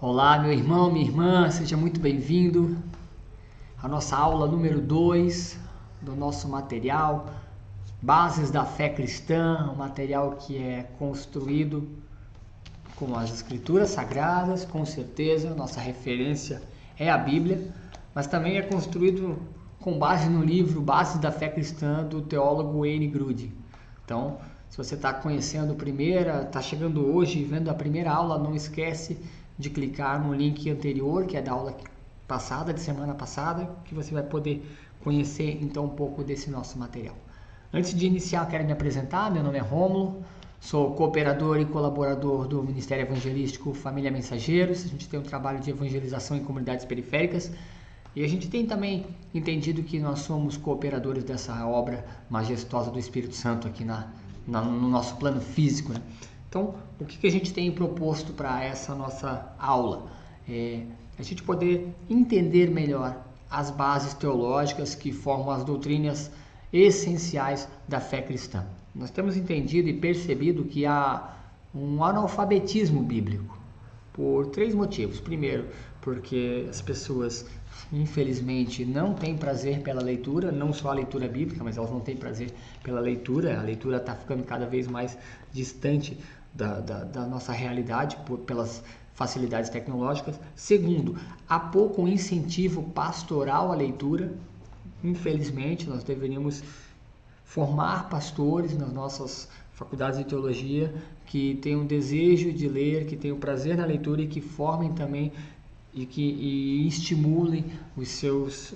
Olá, meu irmão, minha irmã, seja muito bem-vindo à nossa aula número 2 do nosso material Bases da Fé Cristã, um material que é construído com as Escrituras Sagradas, com certeza, nossa referência é a Bíblia, mas também é construído com base no livro Bases da Fé Cristã, do teólogo Wayne Grudem. Então, se você está conhecendo está chegando hoje e vendo a primeira aula, não esquece de clicar no link anterior, que é da aula passada, de semana passada, que você vai poder conhecer então um pouco desse nosso material. Antes de iniciar, quero me apresentar. Meu nome é Rômulo, sou cooperador e colaborador do Ministério Evangelístico Família Mensageiros. A gente tem um trabalho de evangelização em comunidades periféricas e a gente tem também entendido que nós somos cooperadores dessa obra majestosa do Espírito Santo aqui no nosso plano físico, né? Então, o que a gente tem proposto para essa nossa aula? É a gente poder entender melhor as bases teológicas que formam as doutrinas essenciais da fé cristã. Nós temos entendido e percebido que há um analfabetismo bíblico por 3 motivos. Primeiro, porque as pessoas, infelizmente, não têm prazer pela leitura, não só a leitura bíblica, mas elas não têm prazer pela leitura. A leitura está ficando cada vez mais distante da nossa realidade pelas facilidades tecnológicas. Segundo, há pouco incentivo pastoral à leitura. Infelizmente, nós deveríamos formar pastores nas nossas faculdades de teologia que tenham desejo de ler, que tenham prazer na leitura e que formem também e estimulem os seus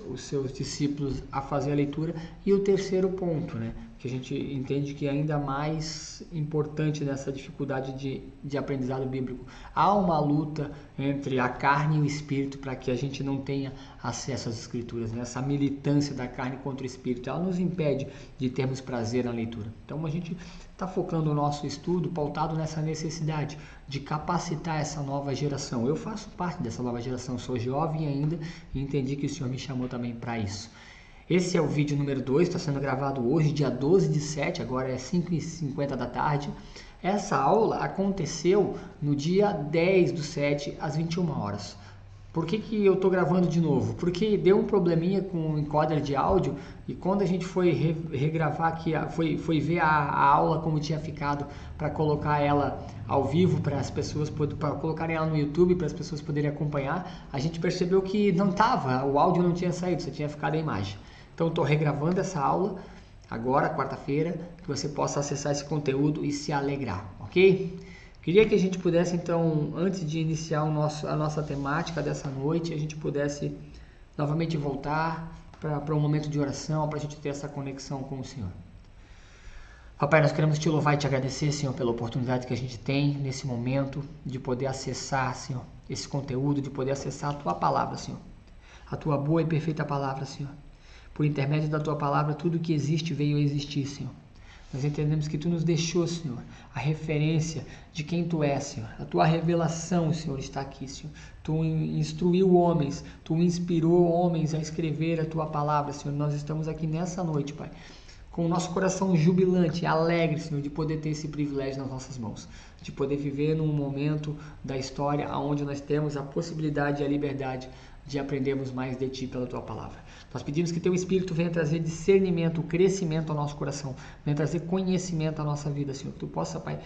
discípulos a fazer a leitura. E o terceiro ponto, né, que a gente entende que é ainda mais importante nessa dificuldade de aprendizado bíblico, há uma luta entre a carne e o espírito para que a gente não tenha acesso às escrituras, né? Essa militância da carne contra o espírito, ela nos impede de termos prazer na leitura. Então a gente está focando o nosso estudo pautado nessa necessidade de capacitar essa nova geração. Eu faço parte dessa nova geração, sou jovem ainda e entendi que o Senhor me chamou também para isso. Esse é o vídeo número 2, está sendo gravado hoje, dia 12/7, agora é 5h50 da tarde. Essa aula aconteceu no dia 10/7, às 21 horas. Por que eu estou gravando de novo? Porque deu um probleminha com o encoder de áudio e quando a gente foi regravar aqui, foi ver a aula como tinha ficado para colocar ela ao vivo para as pessoas, para colocarem ela no YouTube para as pessoas poderem acompanhar, a gente percebeu que não estava, o áudio não tinha saído, só tinha ficado a imagem. Então estou regravando essa aula agora, quarta-feira, que você possa acessar esse conteúdo e se alegrar, ok? Queria que a gente pudesse, então, antes de iniciar a nossa temática dessa noite, a gente pudesse novamente voltar para um momento de oração, para a gente ter essa conexão com o Senhor. Papai, nós queremos te louvar e te agradecer, Senhor, pela oportunidade que a gente tem nesse momento de poder acessar, Senhor, esse conteúdo, de poder acessar a Tua palavra, Senhor. A Tua boa e perfeita palavra, Senhor. Por intermédio da Tua palavra, tudo que existe veio a existir, Senhor. Nós entendemos que Tu nos deixou, Senhor, a referência de quem Tu és, Senhor. A Tua revelação, Senhor, está aqui, Senhor. Tu instruiu homens, Tu inspirou homens a escrever a Tua palavra, Senhor. Nós estamos aqui nessa noite, Pai, com o nosso coração jubilante, alegre, Senhor, de poder ter esse privilégio nas nossas mãos, de poder viver num momento da história onde nós temos a possibilidade e a liberdade de aprendermos mais de Ti pela Tua palavra. Nós pedimos que Teu Espírito venha trazer discernimento, crescimento ao nosso coração, venha trazer conhecimento à nossa vida, Senhor. Que Tu possa, Pai,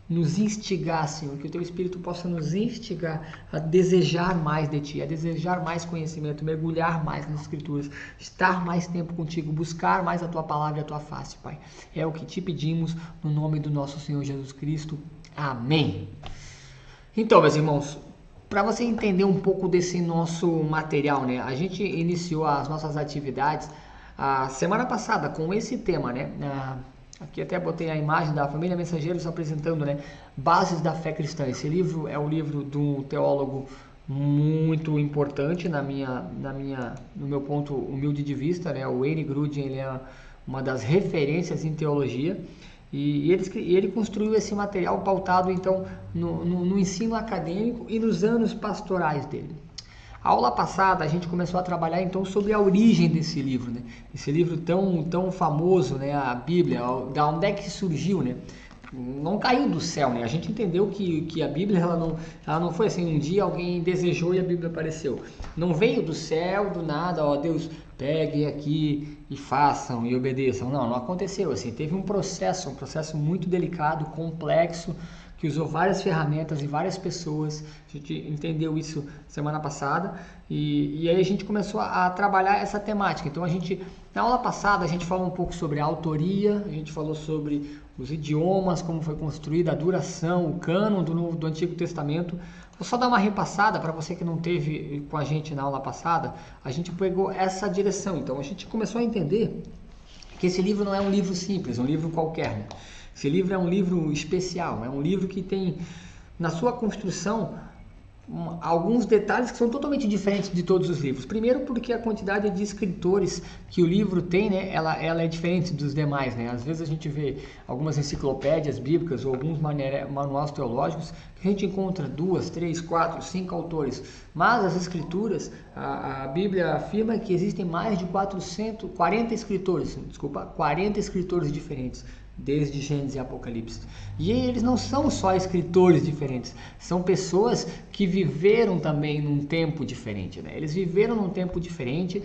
nos instigar, Senhor, que o Teu Espírito possa nos instigar a desejar mais de Ti, a desejar mais conhecimento, mergulhar mais nas Escrituras, estar mais tempo contigo, buscar mais a Tua palavra e a Tua face, Pai. É o que Te pedimos no nome do nosso Senhor Jesus Cristo. Amém. Então, meus irmãos, para você entender um pouco desse nosso material, né? A gente iniciou as nossas atividades a semana passada com esse tema, né? Aqui até botei a imagem da Família Mensageiros apresentando, né? Bases da Fé Cristã. Esse livro é um livro de um teólogo muito importante no meu ponto humilde de vista, né? O Wayne Grudem, ele é uma das referências em teologia. E ele construiu esse material pautado, então, no ensino acadêmico e nos anos pastorais dele. A aula passada, a gente começou a trabalhar, então, sobre a origem desse livro, né? Esse livro tão famoso, né? A Bíblia, da onde é que surgiu, né? não caiu do céu, né? A gente entendeu que a Bíblia ela não foi assim, um dia alguém desejou e a Bíblia apareceu. Não veio do céu, do nada, ó, Deus, peguem aqui e façam e obedeçam. Não aconteceu assim. Teve um processo muito delicado, complexo, que usou várias ferramentas e várias pessoas. A gente entendeu isso semana passada e aí a gente começou a trabalhar essa temática. Então na aula passada a gente falou um pouco sobre a autoria, a gente falou sobre os idiomas, como foi construída, a duração, o cânon do Antigo Testamento. Vou só dar uma repassada para você que não teve com a gente na aula passada. A gente pegou essa direção. Então a gente começou a entender que esse livro não é um livro simples, um livro qualquer, né? Esse livro é um livro especial, é um livro que tem na sua construção alguns detalhes que são totalmente diferentes de todos os livros. Primeiro porque a quantidade de escritores que o livro tem, né, ela é diferente dos demais, né? Às vezes a gente vê algumas enciclopédias bíblicas ou alguns manuais teológicos que a gente encontra 2, 3, 4, 5 autores, mas as escrituras, a Bíblia afirma que existem mais de 40 escritores diferentes, desde Gênesis e Apocalipse. E eles não são só escritores diferentes, são pessoas que viveram também num tempo diferente, né? Eles viveram num tempo diferente.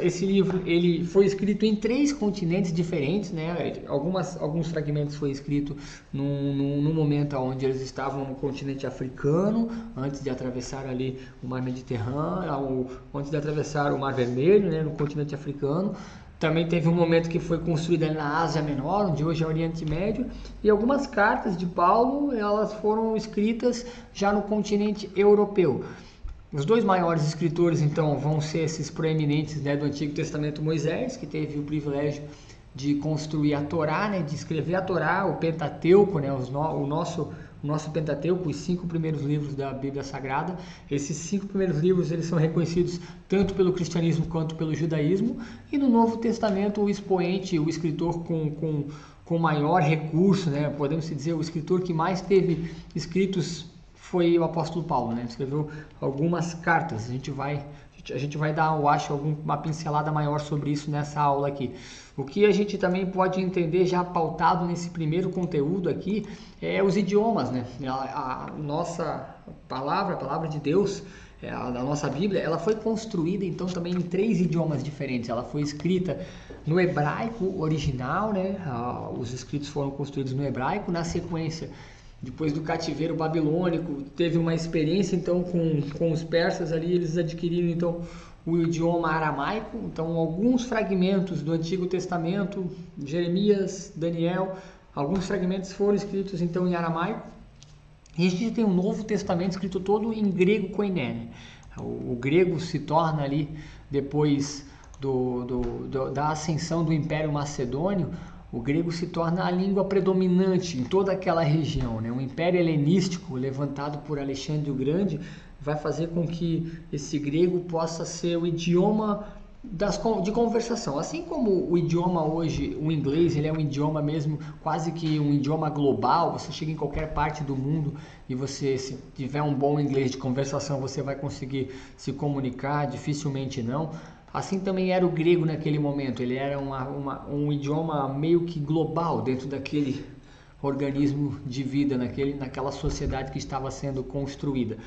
Esse livro ele foi escrito em 3 continentes diferentes, né? Alguns fragmentos foi escrito num momento onde eles estavam no continente africano, antes de atravessar ali o Mar Mediterrâneo, antes de atravessar o Mar Vermelho, né? No continente africano. Também teve um momento que foi construída na Ásia Menor, onde hoje é o Oriente Médio, e algumas cartas de Paulo, elas foram escritas já no continente europeu. Os 2 maiores escritores, então, vão ser esses proeminentes, né, do Antigo Testamento, Moisés, que teve o privilégio de construir a Torá, né, de escrever a Torá, o Pentateuco, né, o nosso Pentateuco, os 5 primeiros livros da Bíblia Sagrada. Esses 5 primeiros livros eles são reconhecidos tanto pelo cristianismo quanto pelo judaísmo. E no Novo Testamento, o expoente, o escritor com maior recurso, né, podemos dizer, o escritor que mais teve escritos foi o apóstolo Paulo, né? Escreveu algumas cartas. A gente vai dar, eu acho, uma pincelada maior sobre isso nessa aula aqui. O que a gente também pode entender já pautado nesse primeiro conteúdo aqui é os idiomas, né? A nossa palavra, a palavra de Deus, a nossa Bíblia, ela foi construída então também em 3 idiomas diferentes. Ela foi escrita no hebraico original, né? Os escritos foram construídos no hebraico. Na sequência, depois do cativeiro babilônico, teve uma experiência então com os persas ali, eles adquiriram então o idioma aramaico. Então alguns fragmentos do Antigo Testamento, Jeremias, Daniel, alguns fragmentos foram escritos então em aramaico. E a gente tem um Novo Testamento escrito todo em grego koiné, né? O grego se torna ali, depois da ascensão do Império Macedônio, o grego se torna a língua predominante em toda aquela região, né? O Império Helenístico, levantado por Alexandre o Grande, vai fazer com que esse grego possa ser o idioma de conversação. Assim como o idioma hoje, o inglês, ele é um idioma mesmo, quase que um idioma global. Você chega em qualquer parte do mundo e você, se tiver um bom inglês de conversação, você vai conseguir se comunicar, dificilmente não. Assim também era o grego naquele momento. Ele era um idioma meio que global dentro daquele organismo de vida, naquela sociedade que estava sendo construída.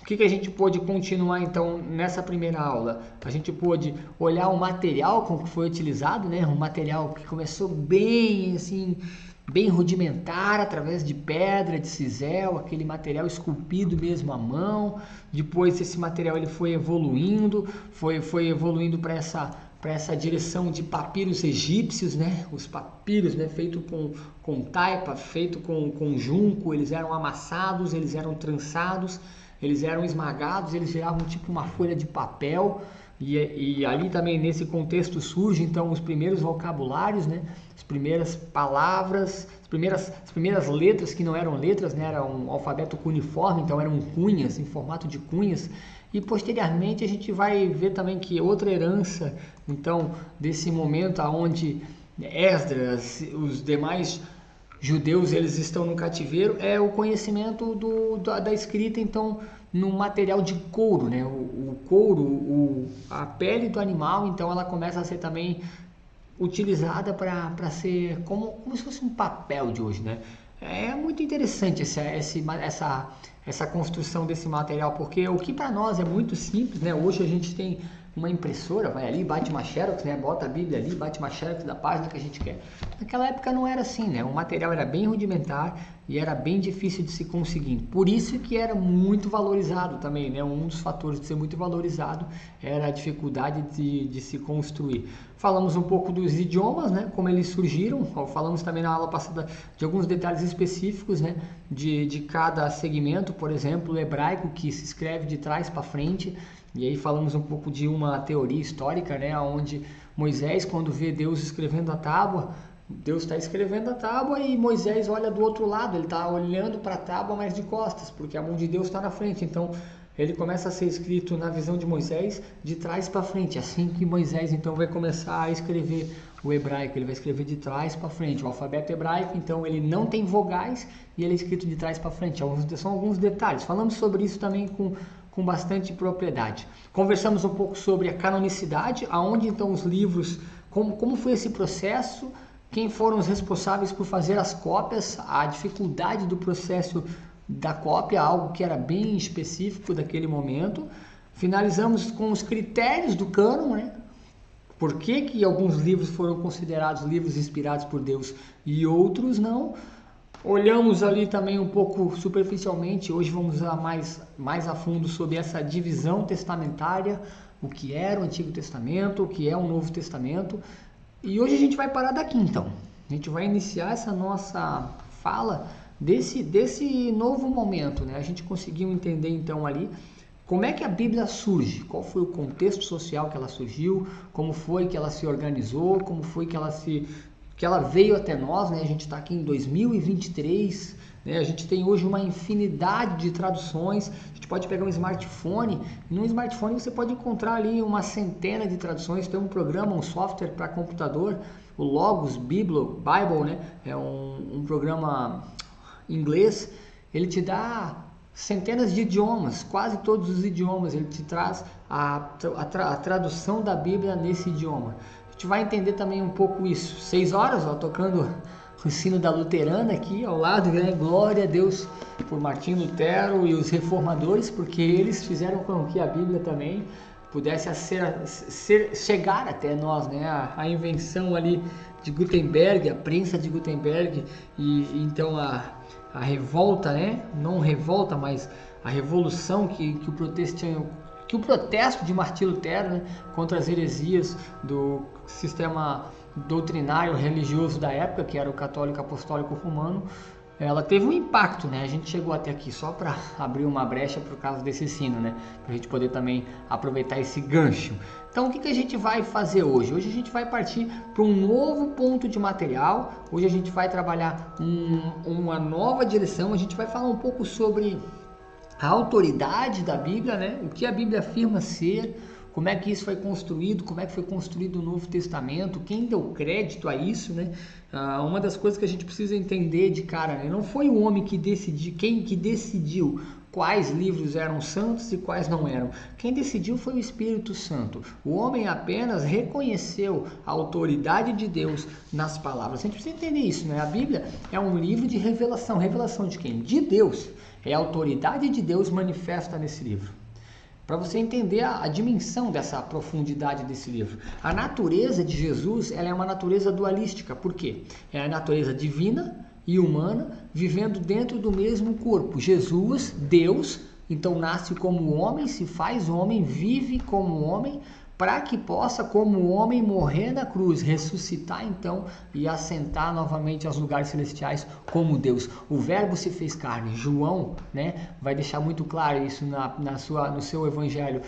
O que a gente pôde continuar então nessa primeira aula? A gente pôde olhar o material com que foi utilizado, né? Um material que começou bem assim, bem rudimentar, através de pedra, de cisel, aquele material esculpido mesmo à mão. Depois esse material ele foi evoluindo para essa direção de papiros egípcios, né? Os papiros, né, feito com taipa, feito com junco, eles eram amassados, eles eram trançados, eles eram esmagados, eles viravam tipo uma folha de papel. E ali também nesse contexto surgem então os primeiros vocabulários, né? As primeiras palavras, as primeiras letras que não eram letras, né? Era um alfabeto cuneiforme, então eram cunhas, em formato de cunhas. E posteriormente a gente vai ver também que outra herança então desse momento onde Esdras, os demais judeus, eles estão no cativeiro, é o conhecimento da escrita então no material de couro, né? O couro, a pele do animal, então ela começa a ser também utilizada para ser como se fosse um papel de hoje, né? É muito interessante essa construção desse material, porque o que para nós é muito simples, né? Hoje a gente tem uma impressora, vai ali, bate uma xerox, né? Bota a Bíblia ali, bate uma xerox da página que a gente quer. Naquela época não era assim, né? O material era bem rudimentar e era bem difícil de se conseguir. Por isso que era muito valorizado também, né? Um dos fatores de ser muito valorizado era a dificuldade de se construir. Falamos um pouco dos idiomas, né? Como eles surgiram. Falamos também na aula passada de alguns detalhes específicos, né? De cada segmento, por exemplo, o hebraico, que se escreve de trás para frente. E aí falamos um pouco de uma teoria histórica, né? Onde Moisés, quando vê Deus escrevendo a tábua, Deus está escrevendo a tábua e Moisés olha do outro lado, ele está olhando para a tábua, mas de costas, porque a mão de Deus está na frente. Então, ele começa a ser escrito na visão de Moisés, de trás para frente. Assim que Moisés, então, vai começar a escrever o hebraico, ele vai escrever de trás para frente. O alfabeto hebraico, então, ele não tem vogais e ele é escrito de trás para frente. São alguns detalhes. Falamos sobre isso também com bastante propriedade. Conversamos um pouco sobre a canonicidade, aonde, então, os livros, como foi esse processo, quem foram os responsáveis por fazer as cópias, a dificuldade do processo da cópia, algo que era bem específico daquele momento. Finalizamos com os critérios do cânon, né? Por que alguns livros foram considerados livros inspirados por Deus e outros não. Olhamos ali também um pouco superficialmente, hoje vamos usar mais a fundo sobre essa divisão testamentária, o que era o Antigo Testamento, o que é o Novo Testamento. E hoje a gente vai parar daqui então. A gente vai iniciar essa nossa fala desse novo momento, né? A gente conseguiu entender então ali como é que a Bíblia surge, qual foi o contexto social que ela surgiu, como foi que ela se organizou, como foi que ela veio até nós, né? A gente está aqui em 2023, né? A gente tem hoje uma infinidade de traduções. A gente pode pegar um smartphone, e num smartphone você pode encontrar ali uma centena de traduções. Tem um programa, um software para computador, o Logos Bible, né? É um programa inglês. Ele te dá centenas de idiomas, quase todos os idiomas. Ele te traz a tradução da Bíblia nesse idioma. A gente vai entender também um pouco isso. 6 horas, ó, tocando o sino da luterana aqui ao lado, né? Glória a Deus por Martim Lutero e os reformadores, porque eles fizeram com que a Bíblia também pudesse chegar até nós, né? A invenção ali de Gutenberg, a prensa de Gutenberg, e então a revolta, né? Não revolta, mas a revolução que o protesto de Martim Lutero, né, contra as heresias do sistema doutrinário religioso da época, que era o católico apostólico romano, ela teve um impacto, né? A gente chegou até aqui só para abrir uma brecha por causa desse sino, né? Para a gente poder também aproveitar esse gancho. Então, o que a gente vai fazer hoje? Hoje a gente vai partir para um novo ponto de material. Hoje a gente vai trabalhar uma nova direção. A gente vai falar um pouco sobre a autoridade da Bíblia, né? O que a Bíblia afirma ser, como é que isso foi construído, como é que foi construído o Novo Testamento, quem deu crédito a isso, né? Uma das coisas que a gente precisa entender de cara, né? Não foi o homem que decidiu, quem que decidiu quais livros eram santos e quais não eram. Quem decidiu foi o Espírito Santo. O homem apenas reconheceu a autoridade de Deus nas palavras. A gente precisa entender isso, né? A Bíblia é um livro de revelação. Revelação de quem? De Deus. É a autoridade de Deus manifesta nesse livro. Para você entender a dimensão dessa profundidade desse livro. A natureza de Jesus, ela é uma natureza dualística. Por quê? É a natureza divina e humana vivendo dentro do mesmo corpo. Jesus, Deus, então nasce como homem, se faz homem, vive como homem, para que possa, como homem, morrer na cruz, ressuscitar então e assentar novamente aos lugares celestiais como Deus. O Verbo se fez carne. João, né, vai deixar muito claro isso no seu evangelho.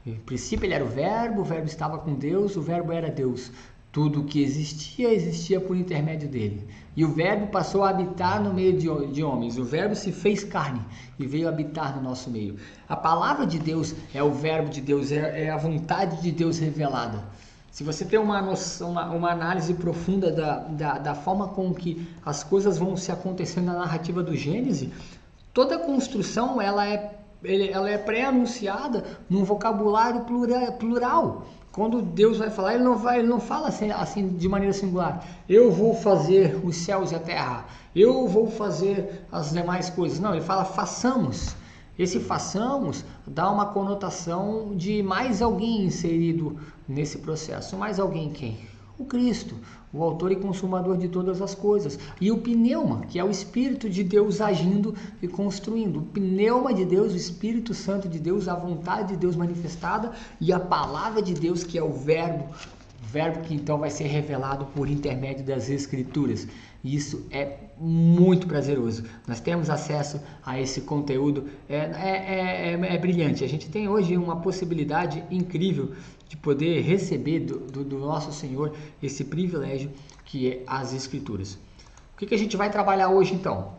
No princípio ele era o Verbo estava com Deus, o Verbo era Deus. Tudo que existia por intermédio dele. E o Verbo passou a habitar no meio de homens. O Verbo se fez carne e veio habitar no nosso meio. A palavra de Deus é o Verbo de Deus, é a vontade de Deus revelada. Se você tem uma noção, uma análise profunda da forma com que as coisas vão se acontecendo na narrativa do Gênesis, toda a construção ela é pré-anunciada num vocabulário plural. Quando Deus vai falar, ele não fala assim de maneira singular. Eu vou fazer os céus e a terra. Eu vou fazer as demais coisas. Não, ele fala façamos. Esse façamos dá uma conotação de mais alguém inserido nesse processo. Mais alguém quem? O Cristo, o autor e consumador de todas as coisas. E o pneuma, que é o Espírito de Deus agindo e construindo. O pneuma de Deus, o Espírito Santo de Deus, a vontade de Deus manifestada e a palavra de Deus, que é o verbo que então vai ser revelado por intermédio das Escrituras. E isso é muito prazeroso. Nós temos acesso a esse conteúdo, é brilhante. A gente tem hoje uma possibilidade incrível de poder receber do nosso Senhor esse privilégio que é as Escrituras. O que a gente vai trabalhar hoje então?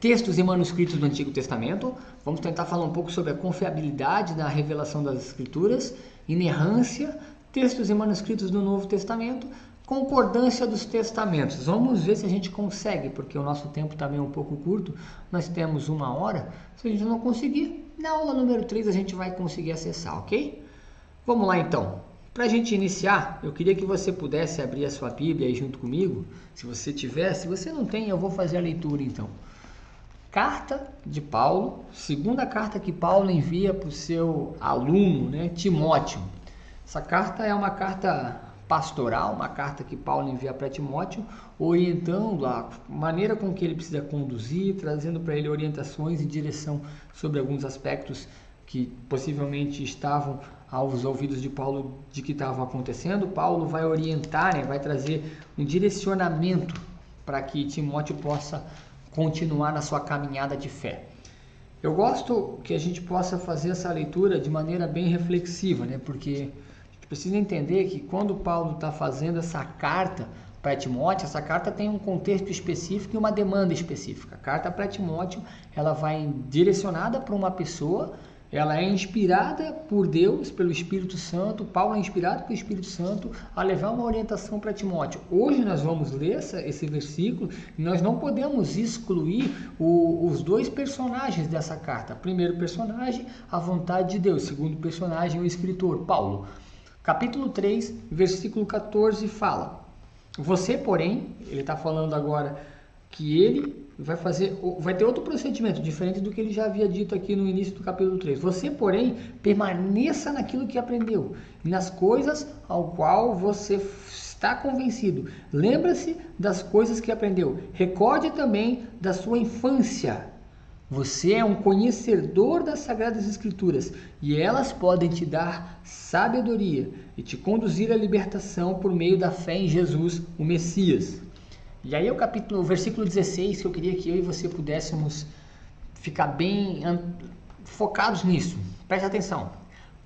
Textos e manuscritos do Antigo Testamento. Vamos tentar falar um pouco sobre a confiabilidade da revelação das Escrituras, inerrância, textos e manuscritos do Novo Testamento, concordância dos testamentos. Vamos ver se a gente consegue, porque o nosso tempo também é um pouco curto. Nós temos 1 hora. Se a gente não conseguir, na aula número 3 a gente vai conseguir acessar, ok? Vamos lá então. Para a gente iniciar, eu queria que você pudesse abrir a sua Bíblia aí junto comigo. Se você tiver, se você não tem, eu vou fazer a leitura então. Carta de Paulo, segunda carta que Paulo envia para o seu aluno, né, Timóteo. Essa carta é uma carta pastoral, uma carta que Paulo envia para Timóteo, orientando a maneira com que ele precisa conduzir, trazendo para ele orientações e direção sobre alguns aspectos que possivelmente estavam aos ouvidos de Paulo de que estavam acontecendo. Paulo vai orientar, né, vai trazer um direcionamento para que Timóteo possa continuar na sua caminhada de fé. Eu gosto que a gente possa fazer essa leitura de maneira bem reflexiva, né, porque precisa entender que quando Paulo está fazendo essa carta para Timóteo, essa carta tem um contexto específico e uma demanda específica. A carta para Timóteo, ela vai direcionada para uma pessoa, ela é inspirada por Deus, pelo Espírito Santo. Paulo é inspirado pelo Espírito Santo a levar uma orientação para Timóteo. Hoje nós vamos ler esse versículo e nós não podemos excluir os dois personagens dessa carta. Primeiro personagem, a vontade de Deus. Segundo personagem, o escritor, Paulo. Capítulo 3, versículo 14 fala: você, porém, ele está falando agora que ele vai ter outro procedimento, diferente do que ele já havia dito aqui no início do capítulo 3. Você, porém, permaneça naquilo que aprendeu, nas coisas ao qual você está convencido. Lembra-se das coisas que aprendeu. Recorde também da sua infância. Você é um conhecedor das Sagradas Escrituras e elas podem te dar sabedoria e te conduzir à libertação por meio da fé em Jesus, o Messias. E aí o versículo 16, que eu queria que eu e você pudéssemos ficar bem focados nisso. Preste atenção.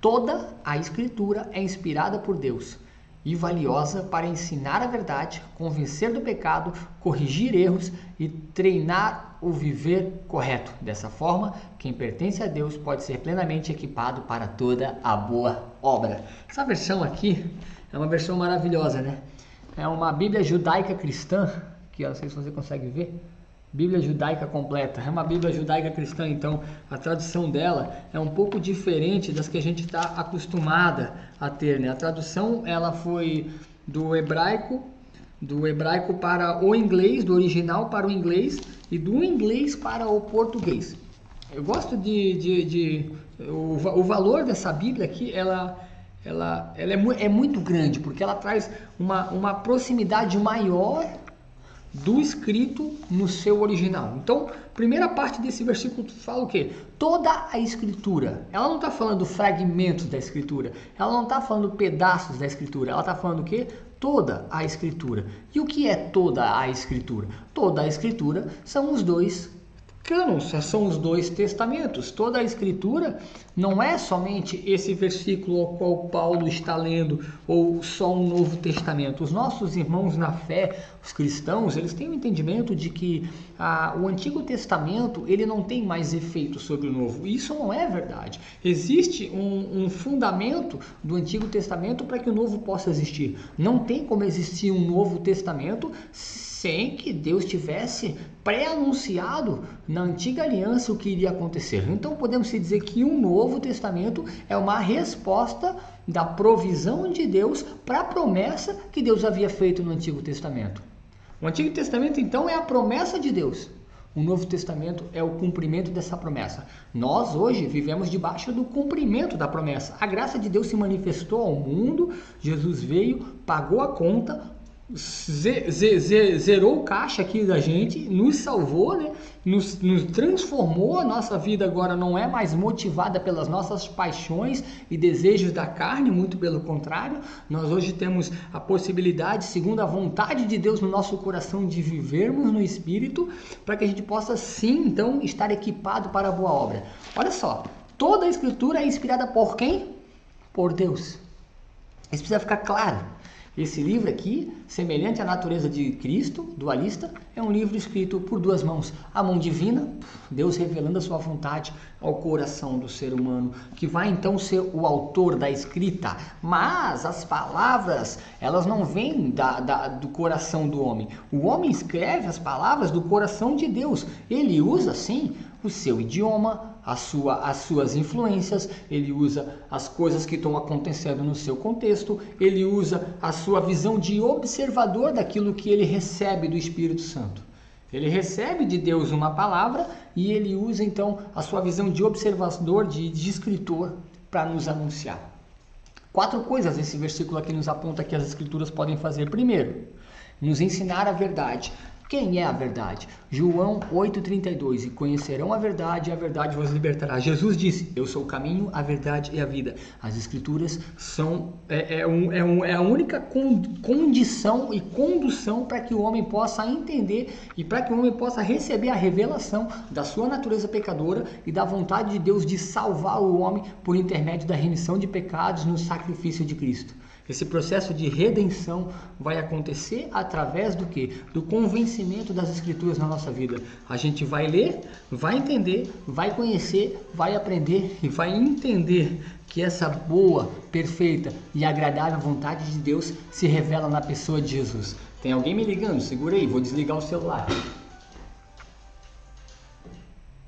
Toda a Escritura é inspirada por Deus e valiosa para ensinar a verdade, convencer do pecado, corrigir erros e treinar o viver correto. Dessa forma, quem pertence a Deus pode ser plenamente equipado para toda a boa obra. Essa versão aqui é uma versão maravilhosa, né? É uma Bíblia judaica cristã, que eu não sei se você consegue ver. Bíblia judaica completa. É uma Bíblia judaica cristã, então a tradução dela é um pouco diferente das que a gente está acostumada a ter, né? A tradução ela foi do hebraico para o inglês, do original para o inglês e do inglês para o português. Eu gosto o valor dessa Bíblia aqui, ela é muito grande, porque ela traz uma proximidade maior do escrito no seu original. Então, primeira parte desse versículo fala o quê? Toda a Escritura. Ela não está falando fragmentos da Escritura. Ela não está falando pedaços da Escritura. Ela está falando o quê? Toda a Escritura. E o que é toda a Escritura? Toda a Escritura são os dois cânones, são os dois testamentos. Toda a Escritura não é somente esse versículo ao qual Paulo está lendo ou só um Novo Testamento. Os nossos irmãos na fé, os cristãos, eles têm o entendimento de que o Antigo Testamento ele não tem mais efeito sobre o Novo. Isso não é verdade. Existe um fundamento do Antigo Testamento para que o Novo possa existir. Não tem como existir um Novo Testamento sem que Deus tivesse pré-anunciado na antiga aliança o que iria acontecer. Então podemos dizer que o Novo Testamento é uma resposta da provisão de Deus para a promessa que Deus havia feito no Antigo Testamento. O Antigo Testamento então é a promessa de Deus. O Novo Testamento é o cumprimento dessa promessa. Nós hoje vivemos debaixo do cumprimento da promessa. A graça de Deus se manifestou ao mundo, Jesus veio, pagou a conta, zerou o caixa aqui da gente, nos salvou, né? nos transformou. A nossa vida agora não é mais motivada pelas nossas paixões e desejos da carne, muito pelo contrário. Nós hoje temos a possibilidade, segundo a vontade de Deus no nosso coração, de vivermos no Espírito, para que a gente possa sim, então, estar equipado para a boa obra. Olha só, toda a Escritura é inspirada por quem? Por Deus. Isso precisa ficar claro. Esse livro aqui, semelhante à natureza de Cristo, dualista, é um livro escrito por duas mãos. A mão divina, Deus revelando a sua vontade ao coração do ser humano, que vai então ser o autor da escrita. Mas as palavras, elas não vêm do coração do homem. O homem escreve as palavras do coração de Deus. Ele usa, sim, o seu idioma, as suas influências, ele usa as coisas que estão acontecendo no seu contexto, ele usa a sua visão de observador daquilo que ele recebe do Espírito Santo. Ele recebe de Deus uma palavra e ele usa então a sua visão de observador, de escritor, para nos anunciar. 4 coisas esse versículo aqui nos aponta que as Escrituras podem fazer. Primeiro, nos ensinar a verdade. Quem é a verdade? João 8,32. E conhecerão a verdade, e a verdade vos libertará. Jesus disse: eu sou o caminho, a verdade e a vida. As Escrituras são a única condição e condução para que o homem possa entender e para que o homem possa receber a revelação da sua natureza pecadora e da vontade de Deus de salvar o homem por intermédio da remissão de pecados no sacrifício de Cristo. Esse processo de redenção vai acontecer através do quê? Do convencimento das Escrituras na nossa vida. A gente vai ler, vai entender, vai conhecer, vai aprender e vai entender que essa boa, perfeita e agradável vontade de Deus se revela na pessoa de Jesus. Tem alguém me ligando? Segura aí, vou desligar o celular.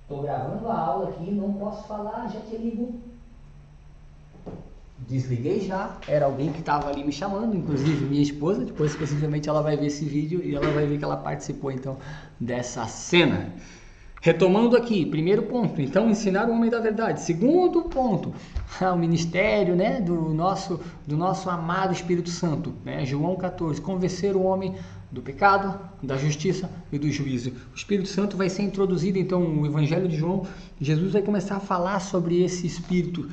Estou gravando a aula aqui, não posso falar, já te ligo. Desliguei já, era alguém que estava ali me chamando, inclusive minha esposa. Depois possivelmente ela vai ver esse vídeo e ela vai ver que ela participou então dessa cena. Retomando aqui, primeiro ponto, então ensinar o homem da verdade. Segundo ponto, o ministério, né, do nosso amado Espírito Santo, né, João 14, convencer o homem do pecado, da justiça e do juízo. O Espírito Santo vai ser introduzido então no Evangelho de João. Jesus vai começar a falar sobre esse Espírito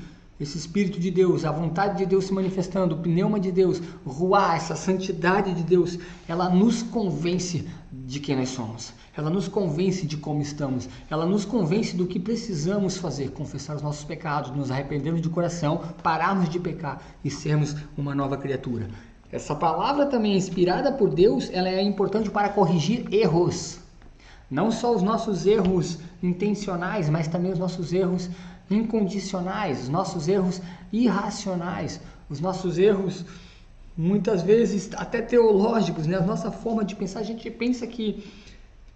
de Deus, a vontade de Deus se manifestando, o pneuma de Deus, ruá, essa santidade de Deus, ela nos convence de quem nós somos, ela nos convence de como estamos, ela nos convence do que precisamos fazer, confessar os nossos pecados, nos arrependermos de coração, pararmos de pecar e sermos uma nova criatura. Essa palavra também inspirada por Deus, ela é importante para corrigir erros, não só os nossos erros intencionais, mas também os nossos erros incondicionais, os nossos erros irracionais, os nossos erros muitas vezes até teológicos, né? A nossa forma de pensar, a gente pensa que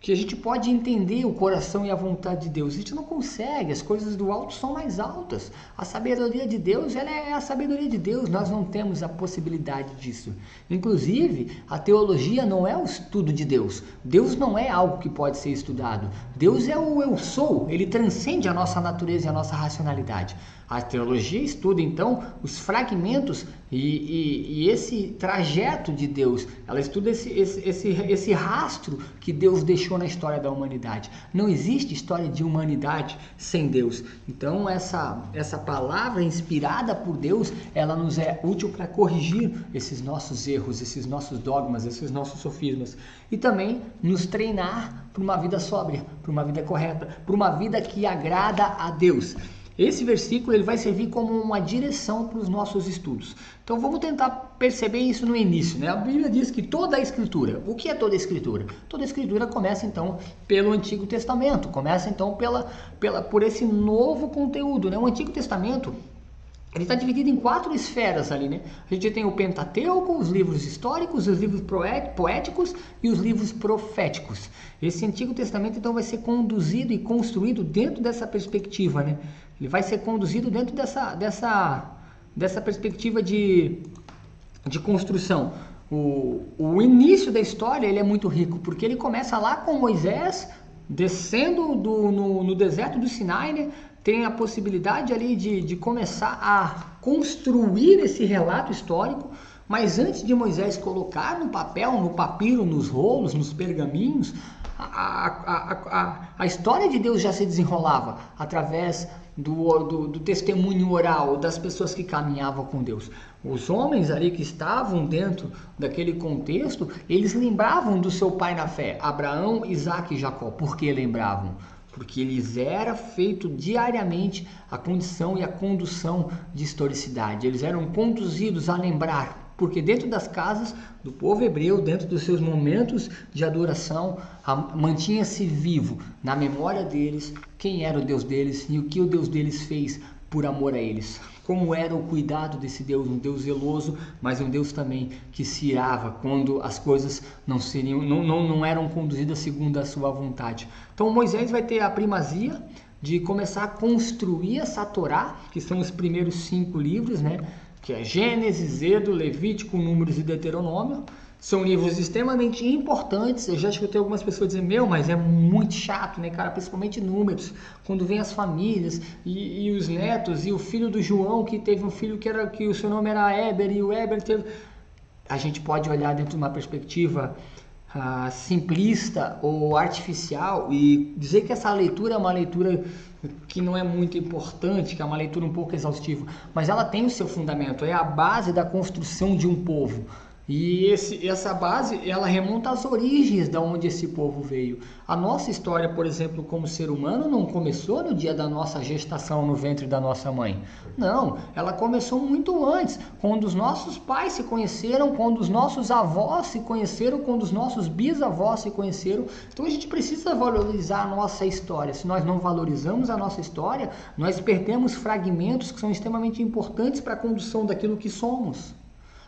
a gente pode entender o coração e a vontade de Deus. A gente não consegue, as coisas do alto são mais altas. A sabedoria de Deus, ela é a sabedoria de Deus, nós não temos a possibilidade disso. Inclusive, a teologia não é o estudo de Deus. Deus não é algo que pode ser estudado. Deus é o eu sou, ele transcende a nossa natureza e a nossa racionalidade. A teologia estuda então os fragmentos e esse trajeto de Deus. Ela estuda esse rastro que Deus deixou na história da humanidade. Não existe história de humanidade sem Deus. Então essa palavra inspirada por Deus, ela nos é útil para corrigir esses nossos erros, esses nossos dogmas, esses nossos sofismas. E também nos treinar para uma vida sóbria, para uma vida correta, para uma vida que agrada a Deus. Esse versículo ele vai servir como uma direção para os nossos estudos. Então vamos tentar perceber isso no início, né? A Bíblia diz que toda a Escritura, o que é toda a Escritura? Toda a Escritura começa então pelo Antigo Testamento, começa então por esse novo conteúdo, né? O Antigo Testamento, ele está dividido em 4 esferas ali, né? A gente tem o Pentateuco, os livros históricos, os livros poéticos e os livros proféticos. Esse Antigo Testamento, então, vai ser conduzido e construído dentro dessa perspectiva, né? Ele vai ser conduzido dentro dessa perspectiva de construção. O início da história, ele é muito rico, porque ele começa lá com Moisés descendo no deserto do Sinai, né? Tem a possibilidade ali de começar a construir esse relato histórico, mas antes de Moisés colocar no papel, no papiro, nos rolos, nos pergaminhos, a história de Deus já se desenrolava através do testemunho oral das pessoas que caminhavam com Deus. Os homens ali que estavam dentro daquele contexto, eles lembravam do seu pai na fé, Abraão, Isaque e Jacó. Por que lembravam? Porque eles era feito diariamente a condição e a condução de historicidade. Eles eram conduzidos a lembrar, porque dentro das casas do povo hebreu, dentro dos seus momentos de adoração, mantinha-se vivo na memória deles quem era o Deus deles e o que o Deus deles fez por amor a eles. Como era o cuidado desse Deus, um Deus zeloso, mas um Deus também que se irava quando as coisas não eram conduzidas segundo a sua vontade. Então Moisés vai ter a primazia de começar a construir essa Torá, que são os primeiros 5 livros, né? Que é Gênesis, Êxodo, Levítico, Números e Deuteronômio. São livros extremamente importantes. Eu já escutei algumas pessoas dizer, mas é muito chato, né, cara? Principalmente Números, quando vem as famílias e os netos, e o filho do João, que teve um filho que o seu nome era Éber, e o Éber teve... A gente pode olhar dentro de uma perspectiva simplista ou artificial e dizer que essa leitura é uma leitura que não é muito importante, que é uma leitura um pouco exaustiva, mas ela tem o seu fundamento, é a base da construção de um povo. E essa base, ela remonta às origens de onde esse povo veio. A nossa história, por exemplo, como ser humano, não começou no dia da nossa gestação no ventre da nossa mãe. Não, ela começou muito antes, quando os nossos pais se conheceram, quando os nossos avós se conheceram, quando os nossos bisavós se conheceram. Então a gente precisa valorizar a nossa história. Se nós não valorizamos a nossa história, nós perdemos fragmentos que são extremamente importantes para a condução daquilo que somos,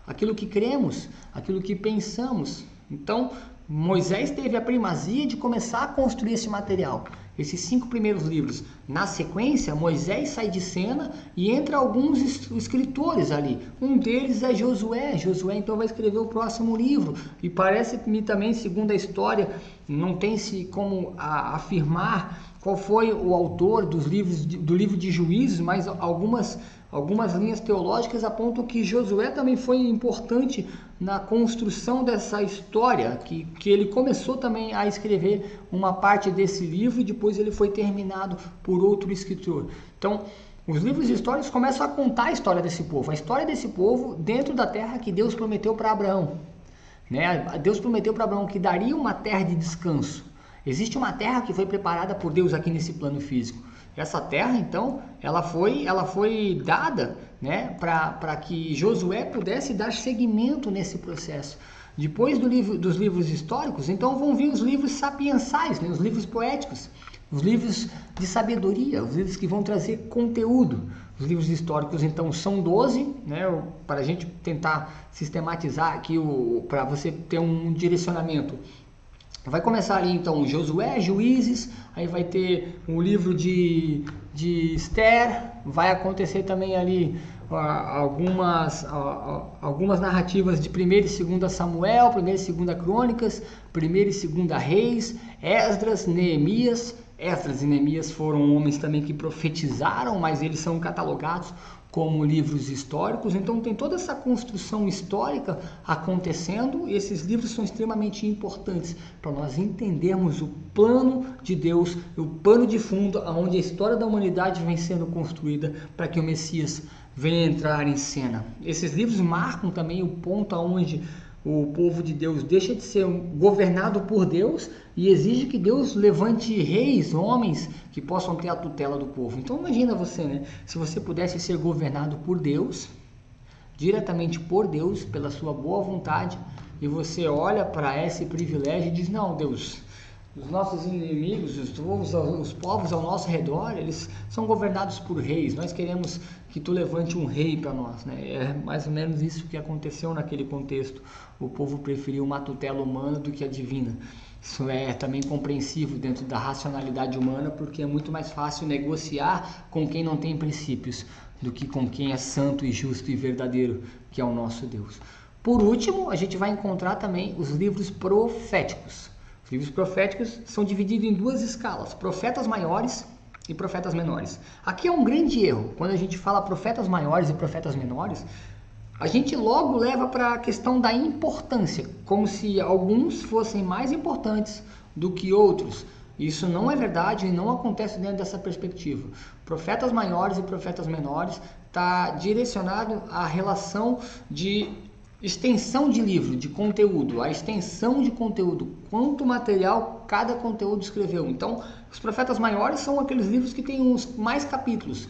aquilo que cremos, aquilo que pensamos. Então, Moisés teve a primazia de começar a construir esse material. Esses 5 primeiros livros. Na sequência, Moisés sai de cena e entra alguns escritores ali. Um deles é Josué. Josué então vai escrever o próximo livro. E parece-me também, segundo a história, não tem-se como afirmar qual foi o autor do livro de Juízes, mas algumas linhas teológicas apontam que Josué também foi importante na construção dessa história, que ele começou também a escrever uma parte desse livro e depois ele foi terminado por outro escritor. Então, os livros históricos começam a contar a história desse povo, dentro da terra que Deus prometeu para Abraão. Né? Deus prometeu para Abraão que daria uma terra de descanso. Existe uma terra que foi preparada por Deus aqui nesse plano físico. Essa terra, então, ela foi dada, né, para que Josué pudesse dar seguimento nesse processo. Depois dos livros históricos, então vão vir os livros sapiensais, né, os livros poéticos, os livros de sabedoria, os livros que vão trazer conteúdo. Os livros históricos, então, são 12, né, para a gente tentar sistematizar aqui, para você ter um direcionamento. Vai começar ali então Josué, Juízes, aí vai ter o livro de Esther, vai acontecer também ali algumas narrativas de 1ª e 2ª Samuel, 1ª e 2ª Crônicas, 1ª e 2ª Reis, Esdras, Neemias. Esdras e Neemias foram homens também que profetizaram, mas eles são catalogados como livros históricos. Então tem toda essa construção histórica acontecendo, e esses livros são extremamente importantes para nós entendermos o plano de Deus, o pano de fundo onde a história da humanidade vem sendo construída para que o Messias venha entrar em cena. Esses livros marcam também o ponto onde o povo de Deus deixa de ser governado por Deus e exige que Deus levante reis, homens que possam ter a tutela do povo. Então imagina você, né? Se você pudesse ser governado por Deus, diretamente por Deus, pela sua boa vontade, e você olha para esse privilégio e diz, não, Deus, Os nossos inimigos, os povos ao nosso redor, eles são governados por reis. Nós queremos que tu levante um rei para nós, né? É mais ou menos isso que aconteceu naquele contexto. O povo preferiu uma tutela humana do que a divina. Isso é também compreensível dentro da racionalidade humana, porque é muito mais fácil negociar com quem não tem princípios do que com quem é santo e justo e verdadeiro, que é o nosso Deus. Por último, a gente vai encontrar também os livros proféticos. Os livros proféticos são divididos em duas escalas, profetas maiores e profetas menores. Aqui é um grande erro, quando a gente fala profetas maiores e profetas menores, a gente logo leva para a questão da importância, como se alguns fossem mais importantes do que outros. Isso não é verdade e não acontece dentro dessa perspectiva. Profetas maiores e profetas menores está direcionado à relação de extensão de livro, de conteúdo, a extensão de conteúdo, quanto material cada conteúdo escreveu. Então, os profetas maiores são aqueles livros que têm mais capítulos,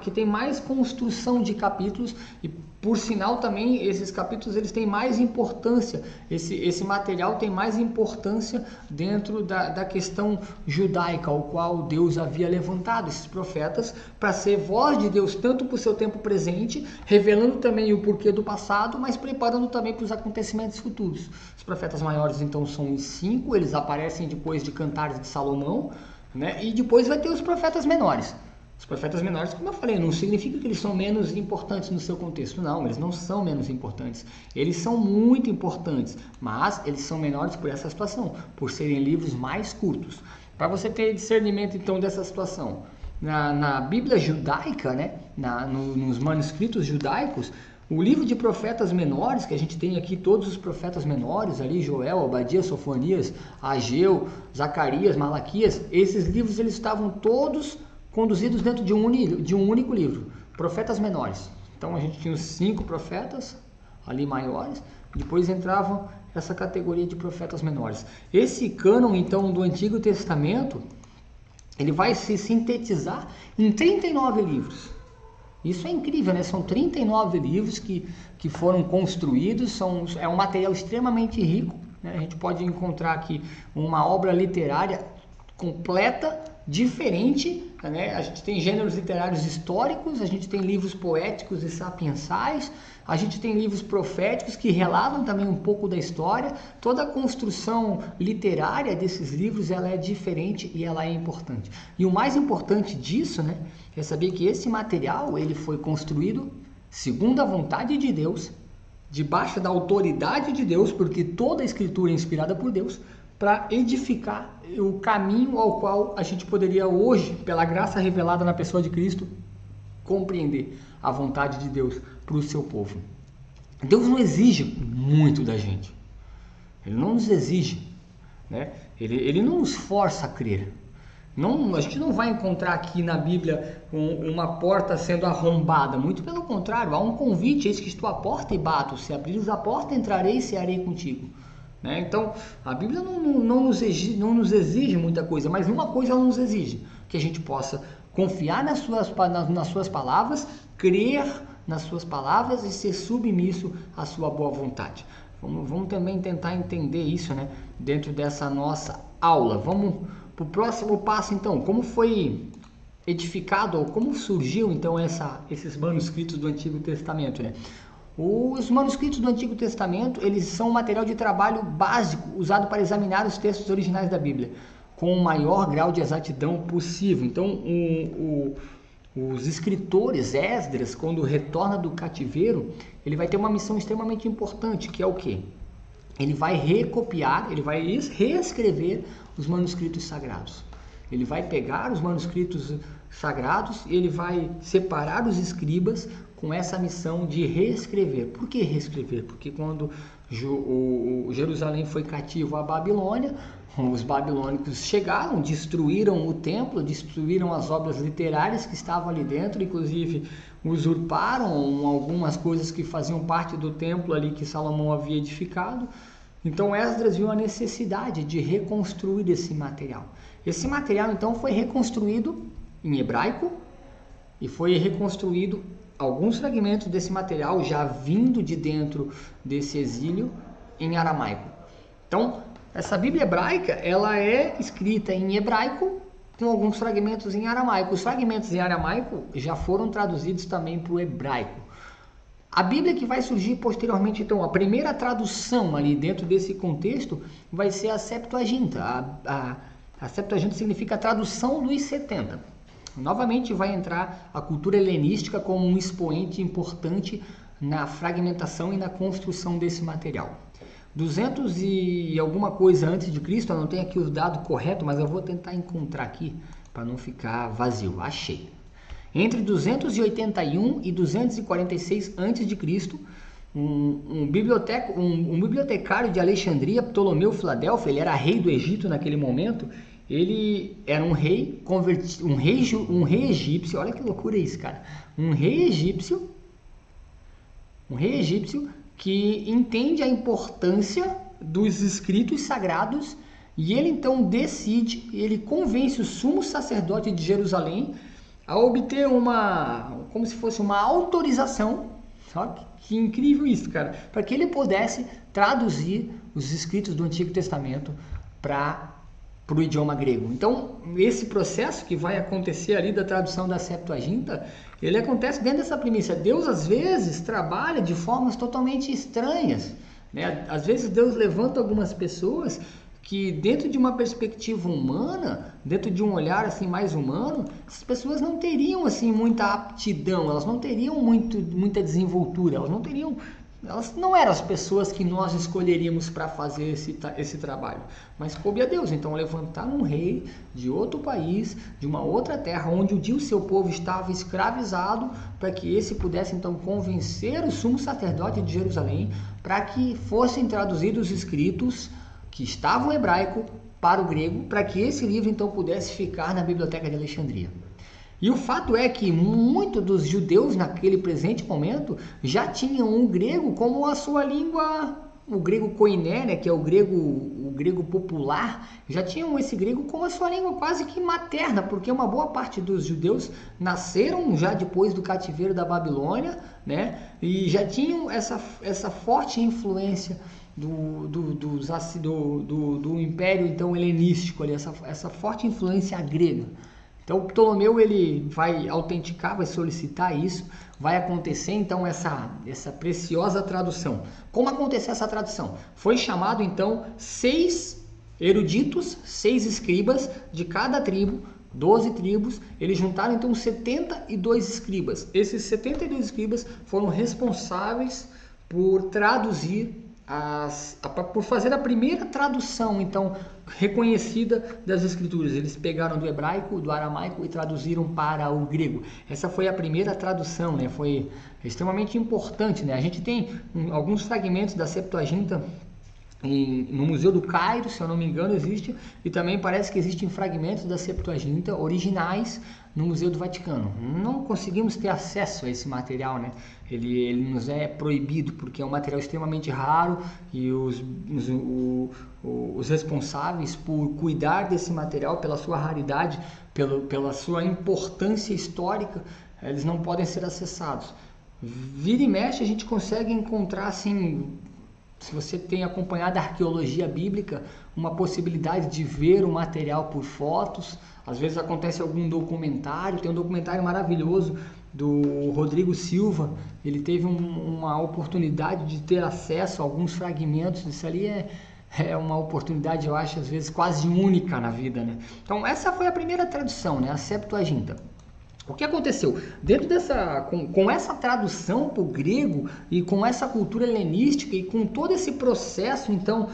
que tem mais construção de capítulos e, por sinal, também esses capítulos eles têm mais importância, esse material tem mais importância dentro da questão judaica, ao qual Deus havia levantado esses profetas para ser voz de Deus tanto para o seu tempo presente, revelando também o porquê do passado, mas preparando também para os acontecimentos futuros. Os profetas maiores então são os 5, eles aparecem depois de Cantares de Salomão, né? E depois vai ter os profetas menores. Os profetas menores, como eu falei, não significa que eles são menos importantes no seu contexto. Não, eles não são menos importantes. Eles são muito importantes, mas eles são menores por essa situação, por serem livros mais curtos. Para você ter discernimento, então, dessa situação, na Bíblia judaica, né, nos manuscritos judaicos, o livro de profetas menores, que a gente tem aqui todos os profetas menores, ali Joel, Obadias, Sofonias, Ageu, Zacarias, Malaquias, esses livros eles estavam todos conduzidos dentro de um único livro, profetas menores. Então a gente tinha os 5 profetas ali maiores, depois entrava essa categoria de profetas menores. Esse cânon então do Antigo Testamento, ele vai se sintetizar em 39 livros. Isso é incrível, né? São 39 livros que foram construídos, é um material extremamente rico, né? A gente pode encontrar aqui uma obra literária completa, diferente, né? A gente tem gêneros literários históricos, a gente tem livros poéticos e sapiensais, a gente tem livros proféticos que relatam também um pouco da história. Toda a construção literária desses livros ela é diferente e ela é importante. E o mais importante disso, né, é saber que esse material ele foi construído segundo a vontade de Deus, debaixo da autoridade de Deus, porque toda a escritura é inspirada por Deus, para edificar o caminho ao qual a gente poderia hoje, pela graça revelada na pessoa de Cristo, compreender a vontade de Deus para o seu povo. Deus não exige muito da gente. Ele não nos exige, né? Ele não nos força a crer. Não, a gente não vai encontrar aqui na Bíblia uma porta sendo arrombada. Muito pelo contrário, há um convite: eis que estou à porta e bato. Se abrires a porta, entrarei e cearei contigo. Né? Então, a Bíblia não nos exige muita coisa, mas uma coisa ela nos exige: que a gente possa confiar nas suas palavras, crer nas suas palavras e ser submisso à sua boa vontade. Vamos também tentar entender isso, né, dentro dessa nossa aula. Vamos para o próximo passo, então. Como foi edificado, ou como surgiu, então, esses manuscritos do Antigo Testamento, né? Os manuscritos do Antigo Testamento, eles são um material de trabalho básico usado para examinar os textos originais da Bíblia, com o maior grau de exatidão possível. Então, os escritores, Esdras, quando retorna do cativeiro, ele vai ter uma missão extremamente importante, que é o quê? Ele vai recopiar, ele vai reescrever os manuscritos sagrados. Ele vai pegar os manuscritos sagrados e ele vai separar os escribas com essa missão de reescrever. Por que reescrever? Porque quando Jerusalém foi cativo à Babilônia, os babilônicos chegaram, destruíram o templo, destruíram as obras literárias que estavam ali dentro, inclusive usurparam algumas coisas que faziam parte do templo ali que Salomão havia edificado. Então Esdras viu a necessidade de reconstruir esse material. Esse material então foi reconstruído em hebraico e foi reconstruído alguns fragmentos desse material já vindo de dentro desse exílio em aramaico. Então, Essa Bíblia hebraica, ela é escrita em hebraico com alguns fragmentos em aramaico. Os fragmentos em aramaico já foram traduzidos também para o hebraico. A Bíblia que vai surgir posteriormente, então, a primeira tradução ali dentro desse contexto vai ser a Septuaginta. A Septuaginta significa a tradução dos 70. Novamente vai entrar a cultura helenística como um expoente importante na fragmentação e na construção desse material. 200 e alguma coisa antes de Cristo, eu não tenho aqui os dados corretos, mas eu vou tentar encontrar aqui para não ficar vazio. Achei. Entre 281 e 246 antes de Cristo, um bibliotecário de Alexandria, Ptolomeu Filadelfo, ele era rei do Egito naquele momento. Ele era um rei egípcio. Olha que loucura isso, cara. Um rei egípcio que entende a importância dos escritos sagrados, e ele então ele convence o sumo sacerdote de Jerusalém a obter como se fosse uma autorização. Olha que incrível isso, cara, para que ele pudesse traduzir os escritos do Antigo Testamento para o idioma grego. Então, esse processo que vai acontecer ali da tradução da Septuaginta, ele acontece dentro dessa premissa. Deus, às vezes, trabalha de formas totalmente estranhas, né? Às vezes, Deus levanta algumas pessoas que, dentro de uma perspectiva humana, dentro de um olhar assim mais humano, essas pessoas não teriam assim muita aptidão, elas não teriam muita desenvoltura, elas não eram as pessoas que nós escolheríamos para fazer esse trabalho, mas coube a Deus então levantar um rei de outro país, de uma outra terra, onde o seu povo estava escravizado, para que esse pudesse então convencer o sumo sacerdote de Jerusalém para que fossem traduzidos os escritos que estavam em hebraico para o grego, para que esse livro então pudesse ficar na Biblioteca de Alexandria. E o fato é que muitos dos judeus naquele presente momento já tinham o grego como a sua língua, o grego koiné, né, que é o grego popular, já tinham esse grego como a sua língua quase que materna, porque uma boa parte dos judeus nasceram já depois do cativeiro da Babilônia, né, e já tinham essa forte influência do Império então helenístico, ali, essa forte influência grega. Então, Ptolomeu ele vai autenticar, vai solicitar isso, vai acontecer então essa preciosa tradução. Como aconteceu essa tradução? Foi chamado então 6 eruditos, 6 escribas de cada tribo, 12 tribos, eles juntaram então 72 escribas. Esses 72 escribas foram responsáveis por traduzir por fazer a primeira tradução então reconhecida das escrituras. Eles pegaram do hebraico, do aramaico e traduziram para o grego. Essa foi a primeira tradução, né? Foi extremamente importante, né? A gente tem alguns fragmentos da Septuaginta no Museu do Cairo, se eu não me engano, existe, e também parece que existem fragmentos da Septuaginta originais no Museu do Vaticano. Não conseguimos ter acesso a esse material, né? Ele nos é proibido porque é um material extremamente raro e os responsáveis por cuidar desse material, pela sua raridade, pela sua importância histórica, eles não podem ser acessados. Vira e mexe a gente consegue encontrar assim, se você tem acompanhado a arqueologia bíblica, uma possibilidade de ver o material por fotos. Às vezes acontece algum documentário, tem um documentário maravilhoso do Rodrigo Silva, ele teve uma oportunidade de ter acesso a alguns fragmentos. Isso ali é uma oportunidade, eu acho, às vezes quase única na vida, né? Então essa foi a primeira tradução, né? A Septuaginta. O que aconteceu? Dentro com essa tradução para o grego e com essa cultura helenística e com todo esse processo então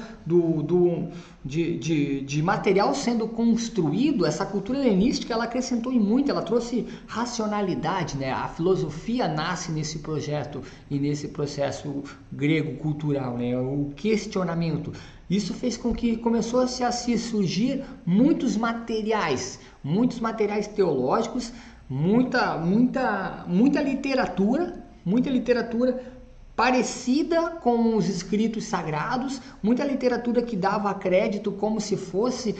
de material sendo construído, essa cultura helenística ela acrescentou em muito, ela trouxe racionalidade, né? A filosofia nasce nesse projeto e nesse processo grego cultural, né? O questionamento. Isso fez com que começou-se a se surgir muitos materiais teológicos, muita literatura parecida com os escritos sagrados, muita literatura que dava crédito como se fosse,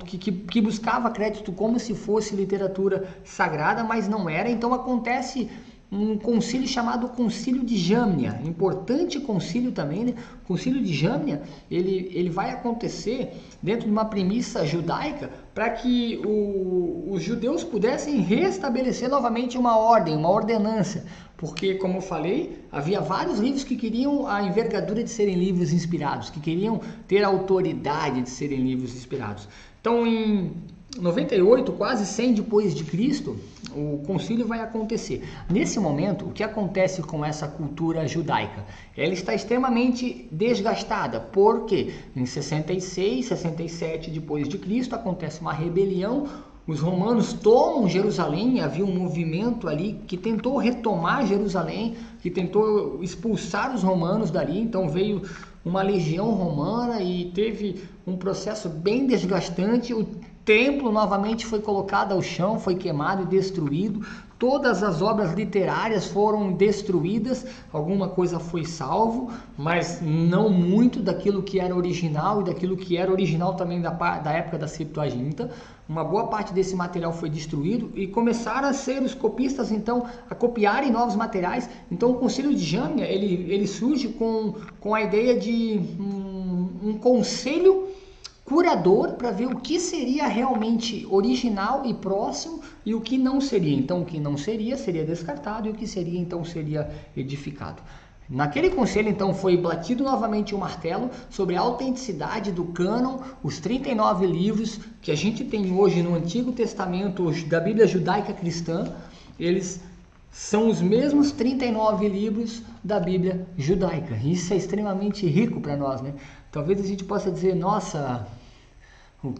que buscava crédito como se fosse literatura sagrada, mas não era. Então acontece um concílio chamado Concílio de Jamnia, importante concílio também, né? O Concílio de Jamnia, ele vai acontecer dentro de uma premissa judaica para que os judeus pudessem restabelecer novamente uma ordem, uma ordenança, porque, como eu falei, havia vários livros que queriam a envergadura de serem livros inspirados, que queriam ter a autoridade de serem livros inspirados. Então, em 98, quase 100 depois de Cristo, o concílio vai acontecer. Nesse momento, o que acontece com essa cultura judaica? Ela está extremamente desgastada, porque em 66, 67 depois de Cristo acontece uma rebelião, os romanos tomam Jerusalém, havia um movimento ali que tentou retomar Jerusalém, que tentou expulsar os romanos dali, então veio uma legião romana e teve um processo bem desgastante. O templo novamente foi colocado ao chão, foi queimado e destruído. Todas as obras literárias foram destruídas, alguma coisa foi salvo, mas não muito daquilo que era original e daquilo que era original também da época da Septuaginta. Uma boa parte desse material foi destruído e começaram a ser os copistas, então, a copiarem novos materiais. Então, o Concílio de Jamnia, ele surge com a ideia de um conselho curador para ver o que seria realmente original e próximo e o que não seria. Então, o que não seria descartado e o que seria, então, seria edificado. Naquele conselho, então, foi batido novamente o martelo sobre a autenticidade do cânon, os 39 livros que a gente tem hoje no Antigo Testamento da Bíblia Judaica Cristã. Eles são os mesmos 39 livros da Bíblia Judaica. Isso é extremamente rico para nós, né? Talvez a gente possa dizer, nossa, o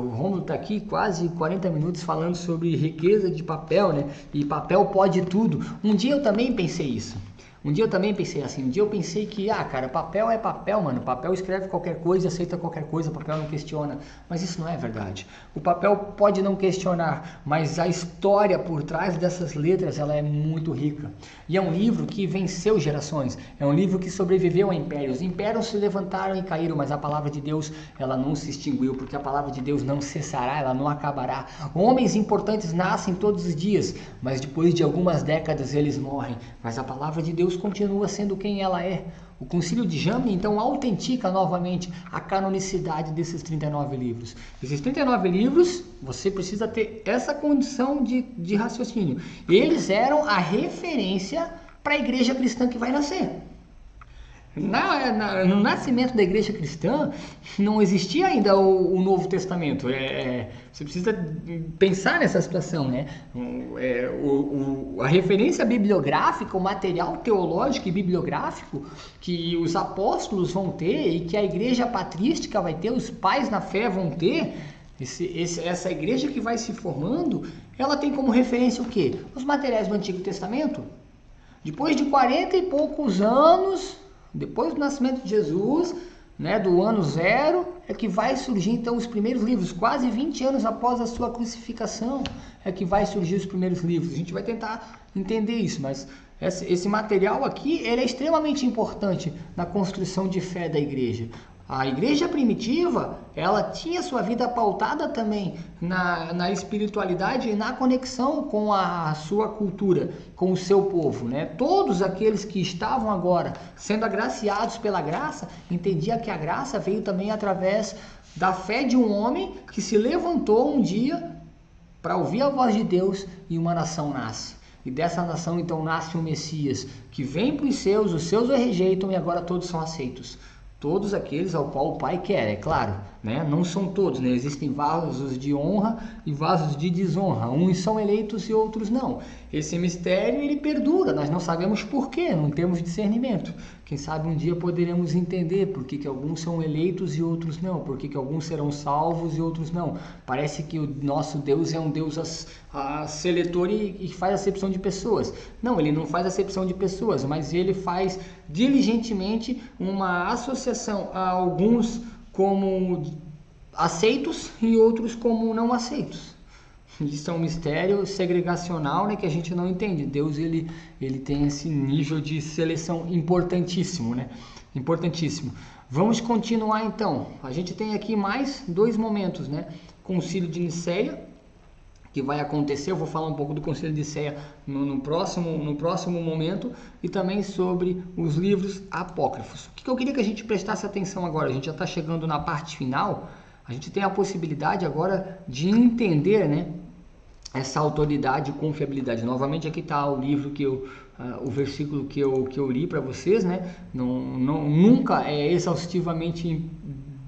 Rômulo está aqui quase 40 minutos falando sobre riqueza de papel, né? E papel pode tudo. Um dia eu também pensei isso. Um dia eu também pensei assim, um dia eu pensei que, cara, papel é papel, mano, papel escreve qualquer coisa, aceita qualquer coisa, papel não questiona, mas isso não é verdade. O papel pode não questionar, mas a história por trás dessas letras, ela é muito rica. E é um livro que venceu gerações, é um livro que sobreviveu a impérios. Os impérios se levantaram e caíram, mas a palavra de Deus, ela não se extinguiu, porque a palavra de Deus não cessará, ela não acabará. Homens importantes nascem todos os dias, mas depois de algumas décadas eles morrem, mas a palavra de Deus continua sendo quem ela é. O Concílio de Jamnia, então, autentica novamente a canonicidade desses 39 livros. Esses 39 livros, você precisa ter essa condição de raciocínio. Eles eram a referência para a igreja cristã que vai nascer. No nascimento da igreja cristã, não existia ainda o Novo Testamento. Você precisa pensar nessa situação, né? A referência bibliográfica, o material teológico e bibliográfico que os apóstolos vão ter e que a igreja patrística vai ter, os pais na fé vão ter, essa igreja que vai se formando, ela tem como referência o quê? Os materiais do Antigo Testamento. Depois de 40 e poucos anos, depois do nascimento de Jesus, né, do ano 0, é que vai surgir então os primeiros livros. Quase 20 anos após a sua crucificação é que vai surgir os primeiros livros. A gente vai tentar entender isso, mas esse material aqui, ele é extremamente importante na construção de fé da igreja. A igreja primitiva, ela tinha sua vida pautada também na espiritualidade e na conexão com a sua cultura, com o seu povo, né? Todos aqueles que estavam agora sendo agraciados pela graça, entendiam que a graça veio também através da fé de um homem que se levantou um dia para ouvir a voz de Deus e uma nação nasce. E dessa nação então nasce o Messias, que vem para os seus o rejeitam e agora todos são aceitos. Todos aqueles ao qual o Pai quer, é claro, né? Não são todos, né? Existem vasos de honra e vasos de desonra. Uns são eleitos e outros não. Esse mistério, ele perdura, nós não sabemos por quê, não temos discernimento. Quem sabe um dia poderemos entender por que alguns são eleitos e outros não, por que alguns serão salvos e outros não. Parece que o nosso Deus é um Deus seletor e faz acepção de pessoas. Não, ele não faz acepção de pessoas, mas ele faz diligentemente uma associação a alguns como aceitos e outros como não aceitos. Isso é um mistério segregacional, né, que a gente não entende. Deus ele tem esse nível de seleção importantíssimo, né? Importantíssimo. Vamos continuar então. A gente tem aqui mais 2 momentos, né? Concílio de Nicéia, que vai acontecer. Eu vou falar um pouco do Concílio de Nicéia no próximo momento, e também sobre os livros apócrifos. O que eu queria que a gente prestasse atenção agora? A gente já está chegando na parte final. A gente tem a possibilidade agora de entender, né, essa autoridade e confiabilidade. Novamente aqui está o livro o versículo que eu li para vocês, né? Nunca é exaustivamente,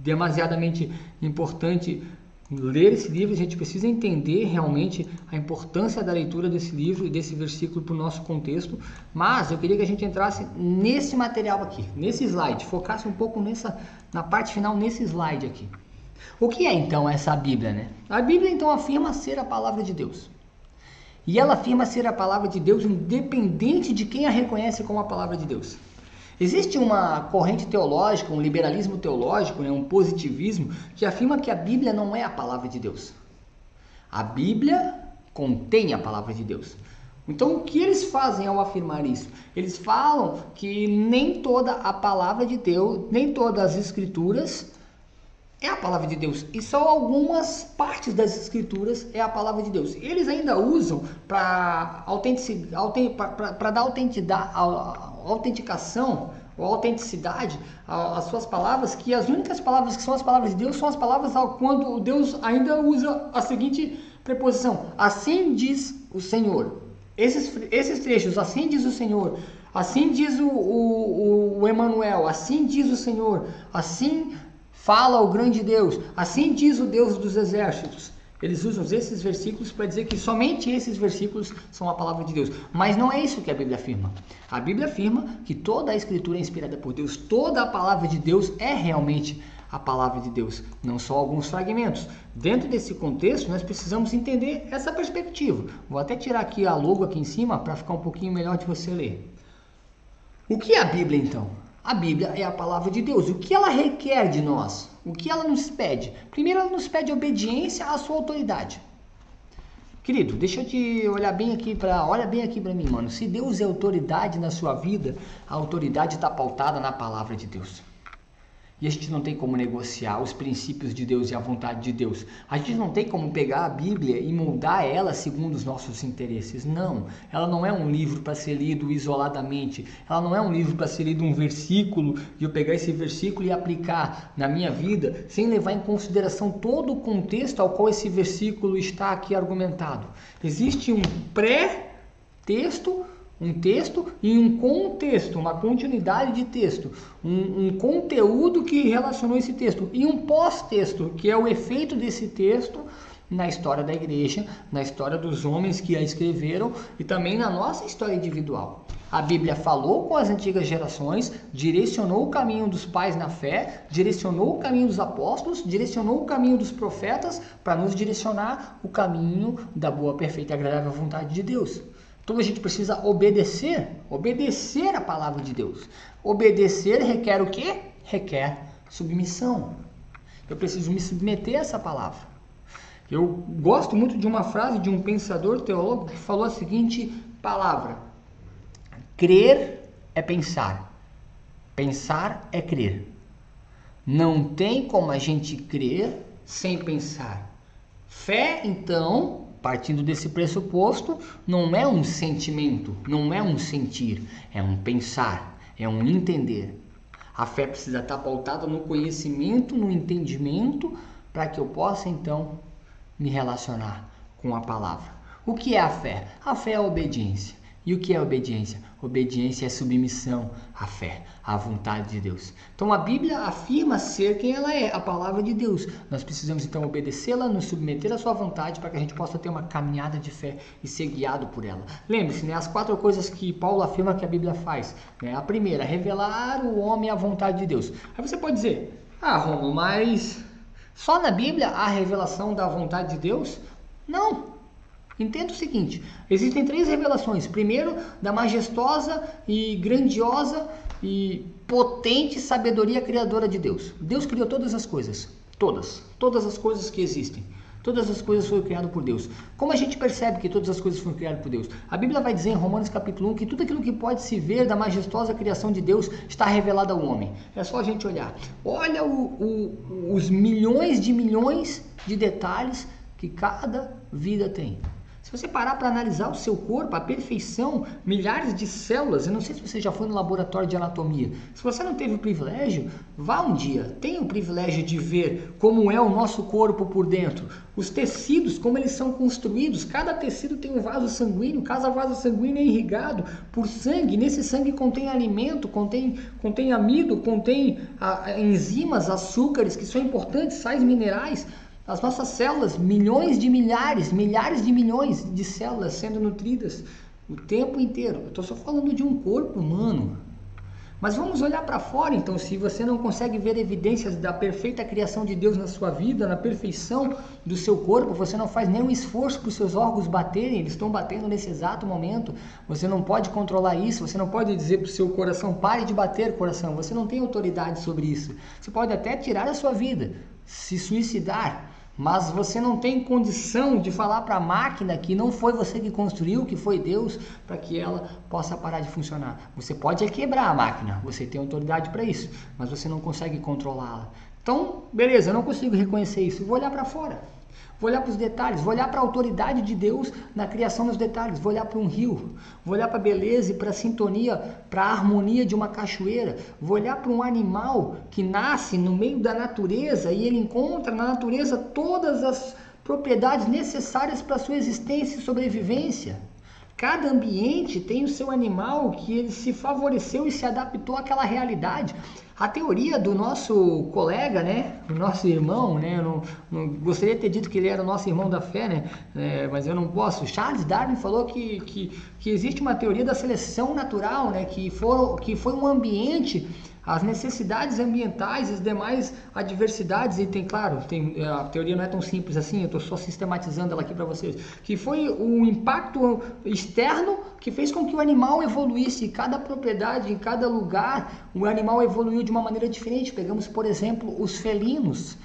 demasiadamente importante ler esse livro. A gente precisa entender realmente a importância da leitura desse livro e desse versículo para o nosso contexto. Mas eu queria que a gente entrasse nesse material aqui, nesse slide, focasse um pouco na parte final, nesse slide aqui. O que é então essa Bíblia, né? A Bíblia então afirma ser a palavra de Deus. E ela afirma ser a palavra de Deus independente de quem a reconhece como a palavra de Deus. Existe uma corrente teológica, um liberalismo teológico, né, um positivismo, que afirma que a Bíblia não é a palavra de Deus. A Bíblia contém a palavra de Deus. Então, o que eles fazem ao afirmar isso? Eles falam que nem toda a palavra de Deus, nem todas as escrituras é a palavra de Deus, e só algumas partes das escrituras é a palavra de Deus. Eles ainda usam para dar autenticação ou autenticidade às suas palavras, que as únicas palavras que são as palavras de Deus são as palavras quando Deus ainda usa a seguinte preposição: assim diz o Senhor. Esses trechos, assim diz o Senhor, assim diz o Emanuel, assim diz o Senhor, assim fala o grande Deus, assim diz o Deus dos exércitos. Eles usam esses versículos para dizer que somente esses versículos são a palavra de Deus. Mas não é isso que a Bíblia afirma. A Bíblia afirma que toda a Escritura é inspirada por Deus. Toda a palavra de Deus é realmente a palavra de Deus, não só alguns fragmentos. Dentro desse contexto, nós precisamos entender essa perspectiva. Vou até tirar aqui a logo aqui em cima para ficar um pouquinho melhor de você ler. O que é a Bíblia então? A Bíblia é a palavra de Deus. O que ela requer de nós? O que ela nos pede? Primeiro, ela nos pede obediência à sua autoridade. Querido, deixa eu te olhar bem aqui olha bem aqui para mim, mano. Se Deus é autoridade na sua vida, a autoridade está pautada na palavra de Deus. E a gente não tem como negociar os princípios de Deus e a vontade de Deus. A gente não tem como pegar a Bíblia e moldar ela segundo os nossos interesses. Não, ela não é um livro para ser lido isoladamente. Ela não é um livro para ser lido um versículo e eu pegar esse versículo e aplicar na minha vida sem levar em consideração todo o contexto ao qual esse versículo está aqui argumentado. Existe um pré-texto, um texto e um contexto, uma continuidade de texto, um conteúdo que relacionou esse texto e um pós-texto, que é o efeito desse texto na história da igreja, na história dos homens que a escreveram e também na nossa história individual. A Bíblia falou com as antigas gerações, direcionou o caminho dos pais na fé, direcionou o caminho dos apóstolos, direcionou o caminho dos profetas para nos direcionar o caminho da boa, perfeita e agradável vontade de Deus. Então a gente precisa obedecer a palavra de Deus. Obedecer requer o quê? Requer submissão. Eu preciso me submeter a essa palavra. Eu gosto muito de uma frase de um pensador teólogo que falou a seguinte palavra: crer é pensar, pensar é crer. Não tem como a gente crer sem pensar. Fé, então, partindo desse pressuposto, não é um sentimento, não é um sentir, é um pensar, é um entender. A fé precisa estar pautada no conhecimento, no entendimento, para que eu possa então me relacionar com a palavra. O que é a fé? A fé é a obediência. E o que é obediência? Obediência é submissão à fé, à vontade de Deus. Então a Bíblia afirma ser quem ela é, a palavra de Deus. Nós precisamos então obedecê-la, nos submeter à sua vontade para que a gente possa ter uma caminhada de fé e ser guiado por ela. Lembre-se, né, as 4 coisas que Paulo afirma que a Bíblia faz. Né? A primeira, revelar o homem à vontade de Deus. Aí você pode dizer, Romulo, mas só na Bíblia há revelação da vontade de Deus? Não. Entenda o seguinte, existem 3 revelações. Primeiro, da majestosa e grandiosa e potente sabedoria criadora de Deus. Deus criou todas as coisas, todas as coisas que existem. Todas as coisas foram criadas por Deus. Como a gente percebe que todas as coisas foram criadas por Deus? A Bíblia vai dizer em Romanos capítulo 1 que tudo aquilo que pode se ver da majestosa criação de Deus está revelado ao homem. É só a gente olhar. Olha os milhões de detalhes que cada vida tem. Se você parar para analisar o seu corpo, a perfeição, milhares de células, eu não sei se você já foi no laboratório de anatomia. Se você não teve o privilégio, vá um dia, tenha o privilégio de ver como é o nosso corpo por dentro. Os tecidos, como eles são construídos, cada tecido tem um vaso sanguíneo, cada vaso sanguíneo é irrigado por sangue. Nesse sangue contém alimento, contém amido, contém enzimas, açúcares que são importantes, sais minerais. As nossas células, milhares de milhões de células sendo nutridas o tempo inteiro. Eu estou só falando de um corpo humano. Mas vamos olhar para fora, então, se você não consegue ver evidências da perfeita criação de Deus na sua vida, na perfeição do seu corpo, você não faz nenhum esforço para os seus órgãos baterem, eles estão batendo nesse exato momento, você não pode controlar isso, você não pode dizer para o seu coração, pare de bater, coração, você não tem autoridade sobre isso. Você pode até tirar a sua vida, se suicidar, mas você não tem condição de falar para a máquina que não foi você que construiu, que foi Deus, para que ela possa parar de funcionar. Você pode quebrar a máquina, você tem autoridade para isso, mas você não consegue controlá-la. Então, beleza, eu não consigo reconhecer isso, eu vou olhar para fora. Vou olhar para os detalhes, vou olhar para a autoridade de Deus na criação dos detalhes, vou olhar para um rio, vou olhar para a beleza e para a sintonia, para a harmonia de uma cachoeira, vou olhar para um animal que nasce no meio da natureza e ele encontra na natureza todas as propriedades necessárias para a sua existência e sobrevivência. Cada ambiente tem o seu animal que ele se favoreceu e se adaptou àquela realidade. A teoria do nosso colega, né, do nosso irmão, né, eu não gostaria de ter dito que ele era o nosso irmão da fé, né, mas eu não posso. Charles Darwin falou que existe uma teoria da seleção natural, né, que foi um ambiente, as necessidades ambientais e as demais adversidades, e a teoria não é tão simples assim, eu estou só sistematizando ela aqui para vocês, que foi o impacto externo que fez com que o animal evoluísse, cada propriedade, em cada lugar, o animal evoluiu de uma maneira diferente. Pegamos, por exemplo, os felinos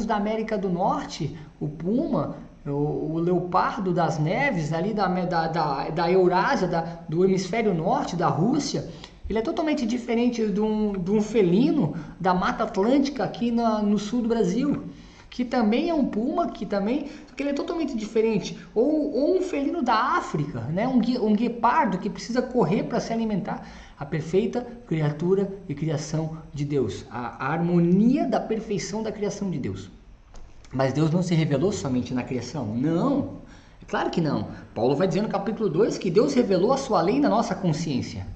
da América do Norte, o puma, o leopardo das neves, ali da Eurásia, do hemisfério norte, da Rússia. Ele é totalmente diferente de um felino da Mata Atlântica aqui no sul do Brasil, que também é um puma, que ele é totalmente diferente. Ou um felino da África, né? Um guepardo que precisa correr para se alimentar. A perfeita criatura e criação de Deus. A harmonia da perfeição da criação de Deus. Mas Deus não se revelou somente na criação? Não, é claro que não. Paulo vai dizer no capítulo 2 que Deus revelou a sua lei na nossa consciência.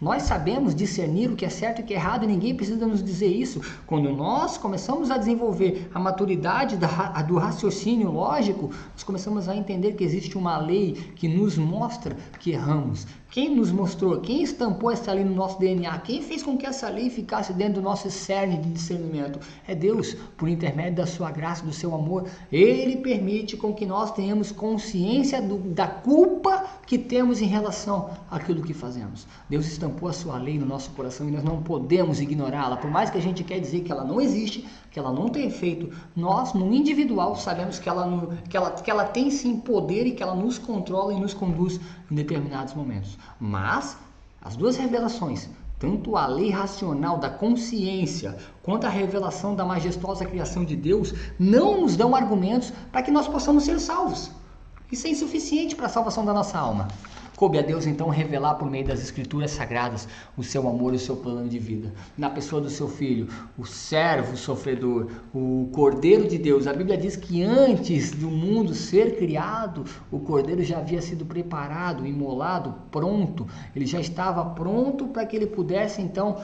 Nós sabemos discernir o que é certo e o que é errado e ninguém precisa nos dizer isso. Quando nós começamos a desenvolver a maturidade do raciocínio lógico, nós começamos a entender que existe uma lei que nos mostra que erramos. Quem nos mostrou? Quem estampou essa lei no nosso DNA? Quem fez com que essa lei ficasse dentro do nosso cerne de discernimento? É Deus, por intermédio da sua graça, do seu amor. Ele permite com que nós tenhamos consciência da culpa que temos em relação àquilo que fazemos. Deus estampou a sua lei no nosso coração e nós não podemos ignorá-la. Por mais que a gente quer dizer que ela não existe, que ela não tem efeito, nós, no individual, sabemos que ela tem sim poder e que ela nos controla e nos conduz em determinados momentos. Mas as duas revelações, tanto a lei racional da consciência quanto a revelação da majestosa criação de Deus, não nos dão argumentos para que nós possamos ser salvos. Isso é insuficiente para a salvação da nossa alma. Coube a Deus então revelar por meio das escrituras sagradas o seu amor e o seu plano de vida. Na pessoa do seu filho, o servo sofredor, o Cordeiro de Deus. A Bíblia diz que antes do mundo ser criado, o Cordeiro já havia sido preparado, imolado, pronto. Ele já estava pronto para que ele pudesse então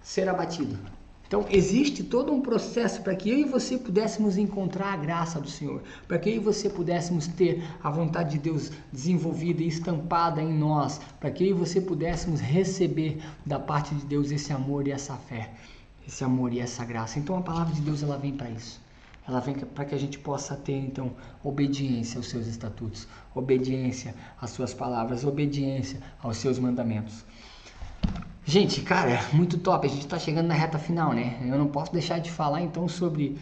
ser abatido. Então, existe todo um processo para que eu e você pudéssemos encontrar a graça do Senhor, para que eu e você pudéssemos ter a vontade de Deus desenvolvida e estampada em nós, para que eu e você pudéssemos receber da parte de Deus esse amor e essa fé, esse amor e essa graça. Então, a palavra de Deus, ela vem para isso. Ela vem para que a gente possa ter, então, obediência aos seus estatutos, obediência às suas palavras, obediência aos seus mandamentos. Gente, cara, muito top, a gente está chegando na reta final, né? Eu não posso deixar de falar então sobre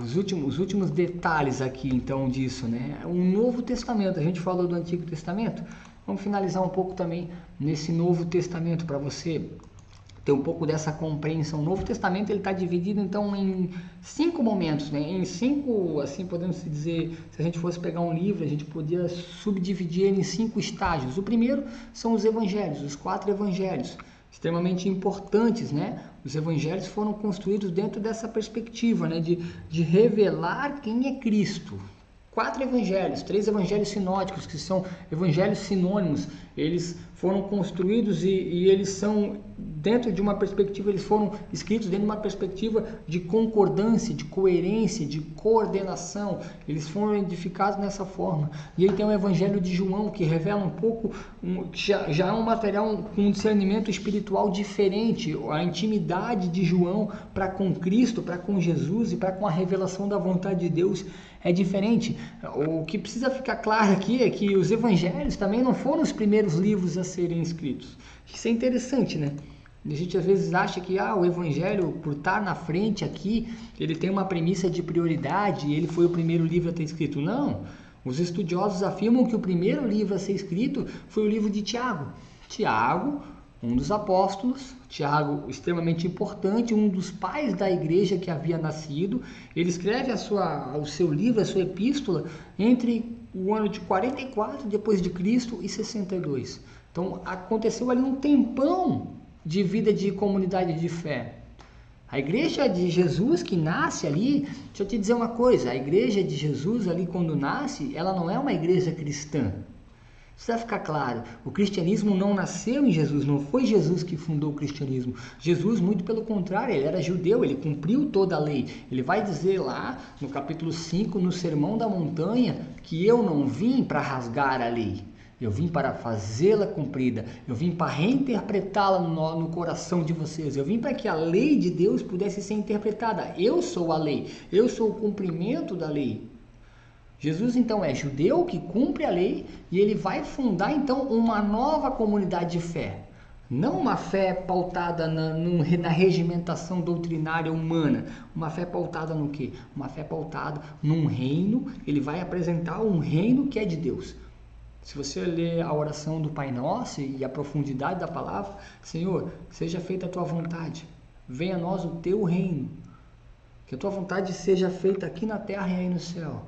os últimos detalhes aqui então disso, né? O Novo Testamento, a gente falou do Antigo Testamento, vamos finalizar um pouco também nesse Novo Testamento para você ter um pouco dessa compreensão. O Novo Testamento ele está dividido então em 5 momentos, né? Em 5, assim podemos dizer, se a gente fosse pegar um livro, a gente podia subdividir ele em 5 estágios. O primeiro são os evangelhos, os 4 evangelhos, extremamente importantes, né? Os evangelhos foram construídos dentro dessa perspectiva, né? De revelar quem é Cristo. 4 evangelhos, 3 evangelhos sinóticos, que são evangelhos sinônimos, eles foram construídos e eles são, dentro de uma perspectiva, eles foram escritos dentro de uma perspectiva de concordância, de coerência, de coordenação, eles foram edificados nessa forma. E aí tem o evangelho de João, que revela um pouco, já é um material com um discernimento espiritual diferente, a intimidade de João para com Cristo, para com Jesus e para com a revelação da vontade de Deus é diferente. O que precisa ficar claro aqui é que os evangelhos também não foram os primeiros livros a serem escritos. Isso é interessante, né? A gente às vezes acha que o evangelho, por estar na frente aqui, ele tem uma premissa de prioridade e ele foi o primeiro livro a ter escrito. Não, os estudiosos afirmam que o primeiro livro a ser escrito foi o livro de Tiago. Tiago, um dos apóstolos, Tiago, extremamente importante, um dos pais da igreja que havia nascido. Ele escreve o seu livro, a sua epístola, entre o ano de 44 depois de Cristo e 62. Então, aconteceu ali um tempão de vida de comunidade de fé. A igreja de Jesus que nasce ali, deixa eu te dizer uma coisa, a igreja de Jesus ali quando nasce, ela não é uma igreja cristã. Precisa ficar claro, o cristianismo não nasceu em Jesus, não foi Jesus que fundou o cristianismo. Jesus, muito pelo contrário, ele era judeu, ele cumpriu toda a lei. Ele vai dizer lá no capítulo 5, no Sermão da Montanha, que eu não vim para rasgar a lei, eu vim para fazê-la cumprida, eu vim para reinterpretá-la no coração de vocês, eu vim para que a lei de Deus pudesse ser interpretada. Eu sou a lei, eu sou o cumprimento da lei. Jesus então é judeu que cumpre a lei e ele vai fundar então uma nova comunidade de fé. Não uma fé pautada na regimentação doutrinária humana, uma fé pautada no quê? Uma fé pautada num reino, ele vai apresentar um reino que é de Deus. Se você ler a oração do Pai Nosso e a profundidade da palavra, Senhor, seja feita a tua vontade, venha a nós o teu reino, que a tua vontade seja feita aqui na terra e aí no céu.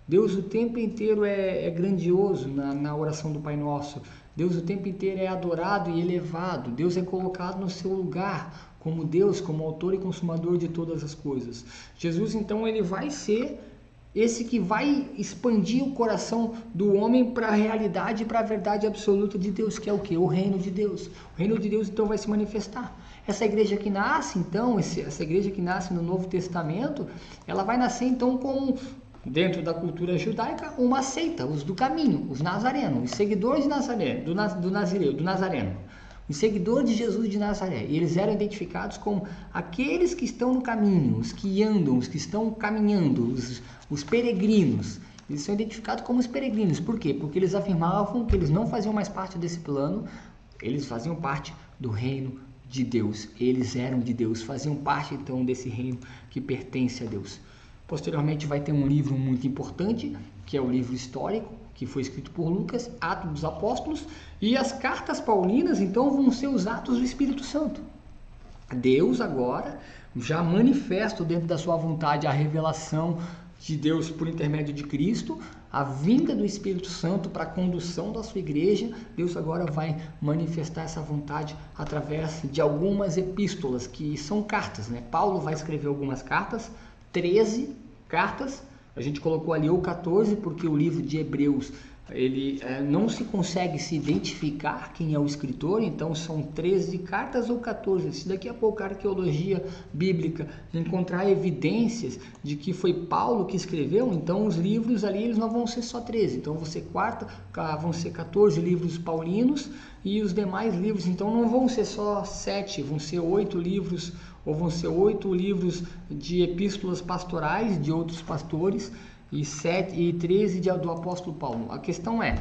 Deus o tempo inteiro é grandioso na oração do Pai Nosso. Deus o tempo inteiro é adorado e elevado. Deus é colocado no seu lugar como Deus, como autor e consumador de todas as coisas. Jesus, então, ele vai ser esse que vai expandir o coração do homem para a realidade e para a verdade absoluta de Deus, que é o quê? O reino de Deus. O reino de Deus, então, vai se manifestar. Essa igreja que nasce, então, essa igreja que nasce no Novo Testamento, ela vai nascer, então, como... dentro da cultura judaica, uma seita, os do caminho, os nazarenos, os seguidores de Nazaré, do Nazareno, os seguidores de Jesus de Nazaré. E eles eram identificados como aqueles que estão no caminho, os que andam, os que estão caminhando, os peregrinos. Eles são identificados como os peregrinos. Por quê? Porque eles afirmavam que eles não faziam mais parte desse plano, eles faziam parte do reino de Deus. Eles eram de Deus, faziam parte então desse reino que pertence a Deus. Posteriormente vai ter um livro muito importante, que é o livro histórico, que foi escrito por Lucas, Atos dos Apóstolos, e as cartas paulinas, então, vão ser os atos do Espírito Santo. Deus agora já manifesta dentro da sua vontade a revelação de Deus por intermédio de Cristo, a vinda do Espírito Santo para a condução da sua igreja. Deus agora vai manifestar essa vontade através de algumas epístolas, que são cartas, né? Paulo vai escrever algumas cartas, 13 cartas, a gente colocou ali ou 14 porque o livro de Hebreus ele não se consegue se identificar quem é o escritor, então são 13 cartas ou 14. Se daqui a pouco a arqueologia bíblica encontrar evidências de que foi Paulo que escreveu, então os livros ali eles não vão ser só 13, então vão ser 14 livros paulinos e os demais livros então não vão ser só 7, vão ser 8 livros ou vão ser 8 livros de epístolas pastorais de outros pastores e 13 do apóstolo Paulo. A questão é,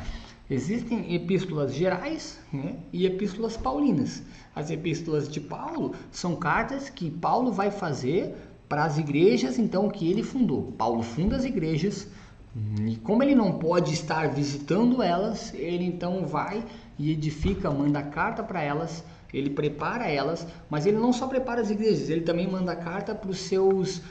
existem epístolas gerais, né, e epístolas paulinas. As epístolas de Paulo são cartas que Paulo vai fazer para as igrejas então que ele fundou. Paulo funda as igrejas e como ele não pode estar visitando elas, ele então vai e edifica, manda carta para elas Ele prepara elas, mas ele não só prepara as igrejas, ele também manda carta para os seus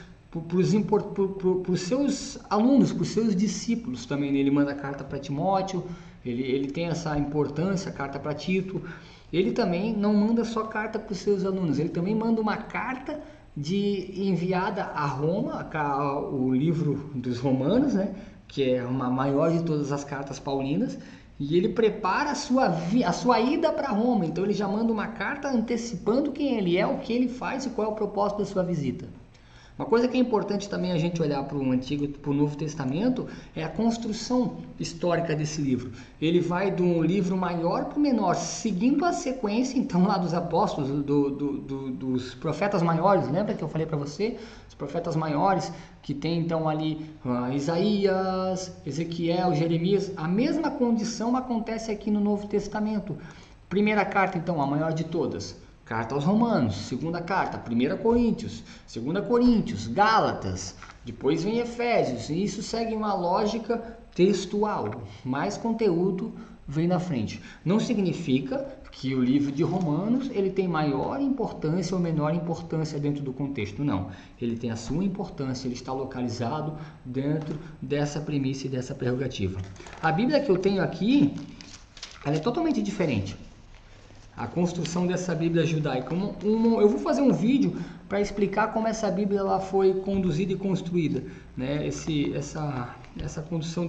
alunos, para os seus discípulos também. Ele manda carta para Timóteo, ele tem essa importância, carta para Tito. Ele também não manda só carta para os seus alunos, ele também manda uma carta enviada a Roma, o livro dos Romanos, né, que é a maior de todas as cartas paulinas, e ele prepara a sua ida para Roma. Então ele já manda uma carta antecipando quem ele é, o que ele faz e qual é o propósito da sua visita. Uma coisa que é importante também a gente olhar para o Novo Testamento é a construção histórica desse livro. Ele vai de um livro maior para o menor, seguindo a sequência, então, lá dos apóstolos, dos profetas maiores. Lembra que eu falei para você? Os profetas maiores, que tem então ali Isaías, Ezequiel, Jeremias. A mesma condição acontece aqui no Novo Testamento. Primeira carta, então, a maior de todas. Carta aos Romanos, segunda carta, 1 Coríntios, 2 Coríntios, Gálatas, depois vem Efésios, e isso segue uma lógica textual, mais conteúdo vem na frente. Não significa que o livro de Romanos ele tem maior importância ou menor importância dentro do contexto, não. Ele tem a sua importância, ele está localizado dentro dessa premissa e dessa prerrogativa. A Bíblia que eu tenho aqui, ela é totalmente diferente. A construção dessa Bíblia judaica. Eu vou fazer um vídeo para explicar como essa Bíblia ela foi conduzida e construída, né? Essa construção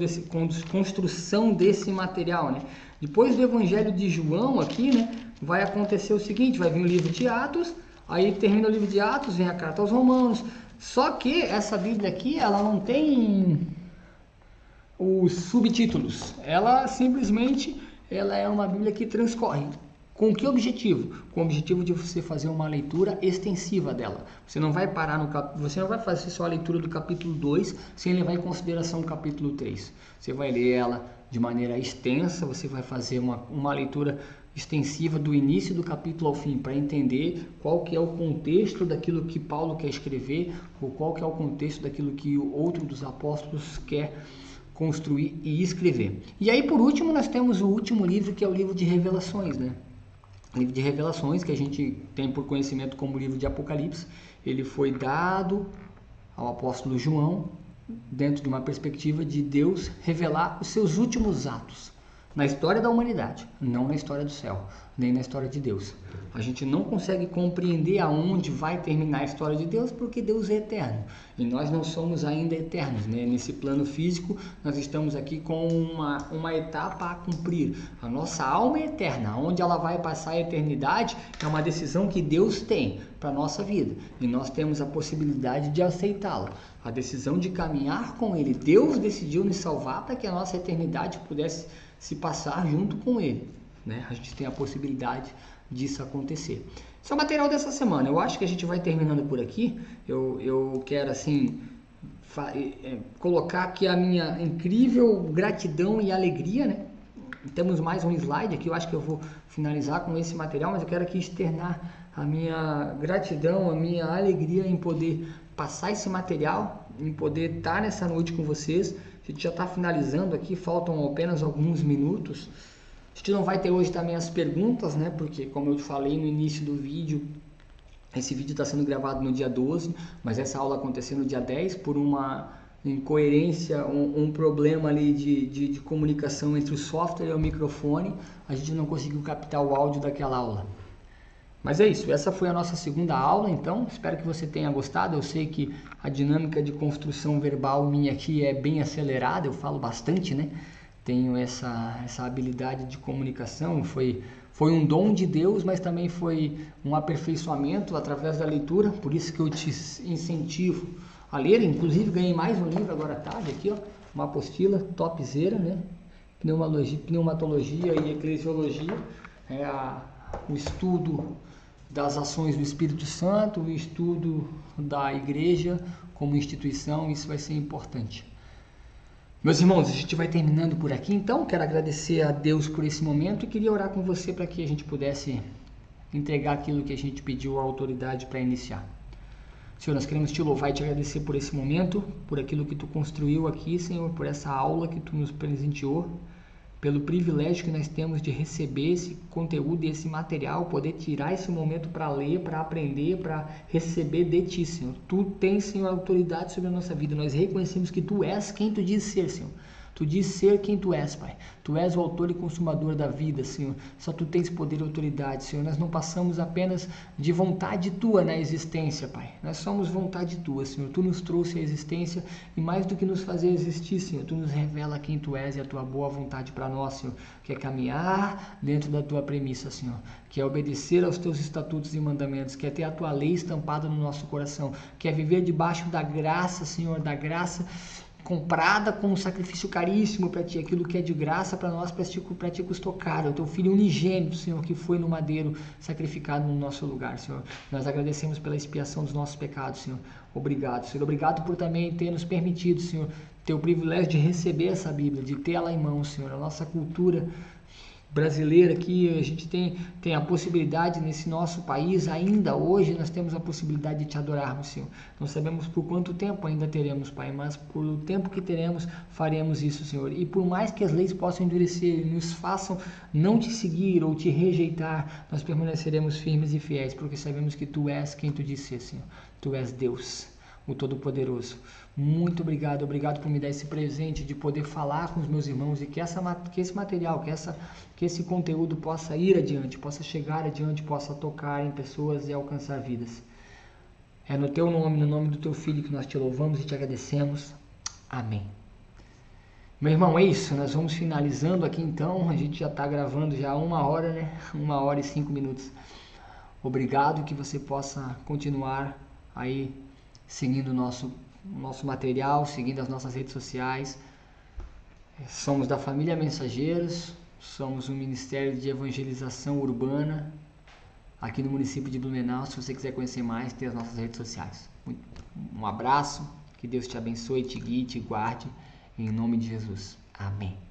desse material, né? Depois do Evangelho de João aqui, né, vai acontecer o seguinte: vai vir o livro de Atos, aí termina o livro de Atos, vem a carta aos Romanos. Só que essa Bíblia aqui, ela não tem os subtítulos. Ela simplesmente é uma Bíblia que transcorre. Com que objetivo? Com o objetivo de você fazer uma leitura extensiva dela. Você não vai parar você não vai fazer só a leitura do capítulo 2 sem levar em consideração o capítulo 3. Você vai ler ela de maneira extensa, você vai fazer uma leitura extensiva do início do capítulo ao fim, para entender qual que é o contexto daquilo que Paulo quer escrever, ou qual que é o contexto daquilo que o outro dos apóstolos quer construir e escrever. E aí, por último, nós temos o último livro, que é o livro de Revelações, né? Livro de Revelações, que a gente tem por conhecimento como livro de Apocalipse. Ele foi dado ao apóstolo João dentro de uma perspectiva de Deus revelar os seus últimos atos na história da humanidade, não na história do céu, nem na história de Deus. A gente não consegue compreender aonde vai terminar a história de Deus, porque Deus é eterno e nós não somos ainda eternos, né? Nesse plano físico, nós estamos aqui com uma etapa a cumprir. A nossa alma é eterna, onde ela vai passar a eternidade é uma decisão que Deus tem para a nossa vida, e nós temos a possibilidade de aceitá-la, a decisão de caminhar com Ele. Deus decidiu nos salvar para que a nossa eternidade pudesse se passar junto com Ele, né? A gente tem a possibilidade disso acontecer. Esse é o material dessa semana. Eu acho que a gente vai terminando por aqui. Eu quero assim colocar aqui a minha incrível gratidão e alegria, né? Temos mais um slide aqui. Eu acho que eu vou finalizar com esse material, mas eu quero aqui externar a minha gratidão, a minha alegria em poder passar esse material, em poder estar nessa noite com vocês. A gente já está finalizando aqui, faltam apenas alguns minutos. A gente não vai ter hoje também as perguntas, né? Porque, como eu te falei no início do vídeo, esse vídeo está sendo gravado no dia 12, mas essa aula aconteceu no dia 10 por uma incoerência, um problema ali de comunicação entre o software e o microfone. A gente não conseguiu captar o áudio daquela aula. Mas é isso, essa foi a nossa segunda aula, então espero que você tenha gostado. Eu sei que a dinâmica de construção verbal minha aqui é bem acelerada, eu falo bastante, né? Tenho essa habilidade de comunicação, foi um dom de Deus, mas também foi um aperfeiçoamento através da leitura, por isso que eu te incentivo a ler. Inclusive ganhei mais um livro agora à tarde aqui, ó, uma apostila topzera, né? Pneumatologia e Eclesiologia, o estudo das ações do Espírito Santo, o estudo da igreja como instituição. Isso vai ser importante. Meus irmãos, a gente vai terminando por aqui, então quero agradecer a Deus por esse momento e queria orar com você para que a gente pudesse entregar aquilo que a gente pediu à autoridade para iniciar. Senhor, nós queremos te louvar e te agradecer por esse momento, por aquilo que tu construiu aqui, Senhor, por essa aula que tu nos presenteou. pelo privilégio que nós temos de receber esse conteúdo e esse material, poder tirar esse momento para ler, para aprender, para receber de Ti, Senhor. Tu tens, Senhor, autoridade sobre a nossa vida. Nós reconhecemos que Tu és quem Tu diz ser, Senhor. Tu diz ser quem Tu és, Pai. Tu és o autor e consumador da vida, Senhor. Só Tu tens poder e autoridade, Senhor. Nós não passamos apenas de vontade Tua na existência, Pai. Nós somos vontade Tua, Senhor. Tu nos trouxe a existência e mais do que nos fazer existir, Senhor, Tu nos revela quem Tu és e a Tua boa vontade para nós, Senhor. Que é caminhar dentro da Tua premissa, Senhor. Que é obedecer aos Teus estatutos e mandamentos. Que é ter a Tua lei estampada no nosso coração. Que é viver debaixo da graça, Senhor, da graça comprada com um sacrifício caríssimo para Ti, aquilo que é de graça para nós, para Ti custou caro, o Teu Filho unigênito, Senhor, que foi no madeiro sacrificado no nosso lugar, Senhor. Nós agradecemos pela expiação dos nossos pecados, Senhor. Obrigado, Senhor. Obrigado por também ter nos permitido, Senhor, ter o privilégio de receber essa Bíblia, de ter ela em mãos, Senhor. A nossa cultura brasileira aqui, a gente tem a possibilidade nesse nosso país, ainda hoje nós temos a possibilidade de Te adorarmos, Senhor. Não sabemos por quanto tempo ainda teremos, Pai, mas por o tempo que teremos, faremos isso, Senhor. E por mais que as leis possam endurecer e nos façam não Te seguir ou Te rejeitar, nós permaneceremos firmes e fiéis, porque sabemos que Tu és quem Tu diz ser, Senhor. Tu és Deus, o Todo-Poderoso. Muito obrigado, obrigado por me dar esse presente de poder falar com os meus irmãos e que esse material, que esse conteúdo possa ir adiante, possa chegar adiante, possa tocar em pessoas e alcançar vidas. É no Teu nome, no nome do Teu Filho que nós Te louvamos e Te agradecemos. Amém. Meu irmão, é isso, nós vamos finalizando aqui então, a gente já está gravando já 1 hora, né? 1 hora e 5 minutos. Obrigado, que você possa continuar aí seguindo o nosso material, seguindo as nossas redes sociais. Somos da família Mensageiros, somos um ministério de evangelização urbana aqui no município de Blumenau. Se você quiser conhecer mais, tem as nossas redes sociais. Um abraço, que Deus te abençoe, te guie, te guarde, em nome de Jesus. Amém.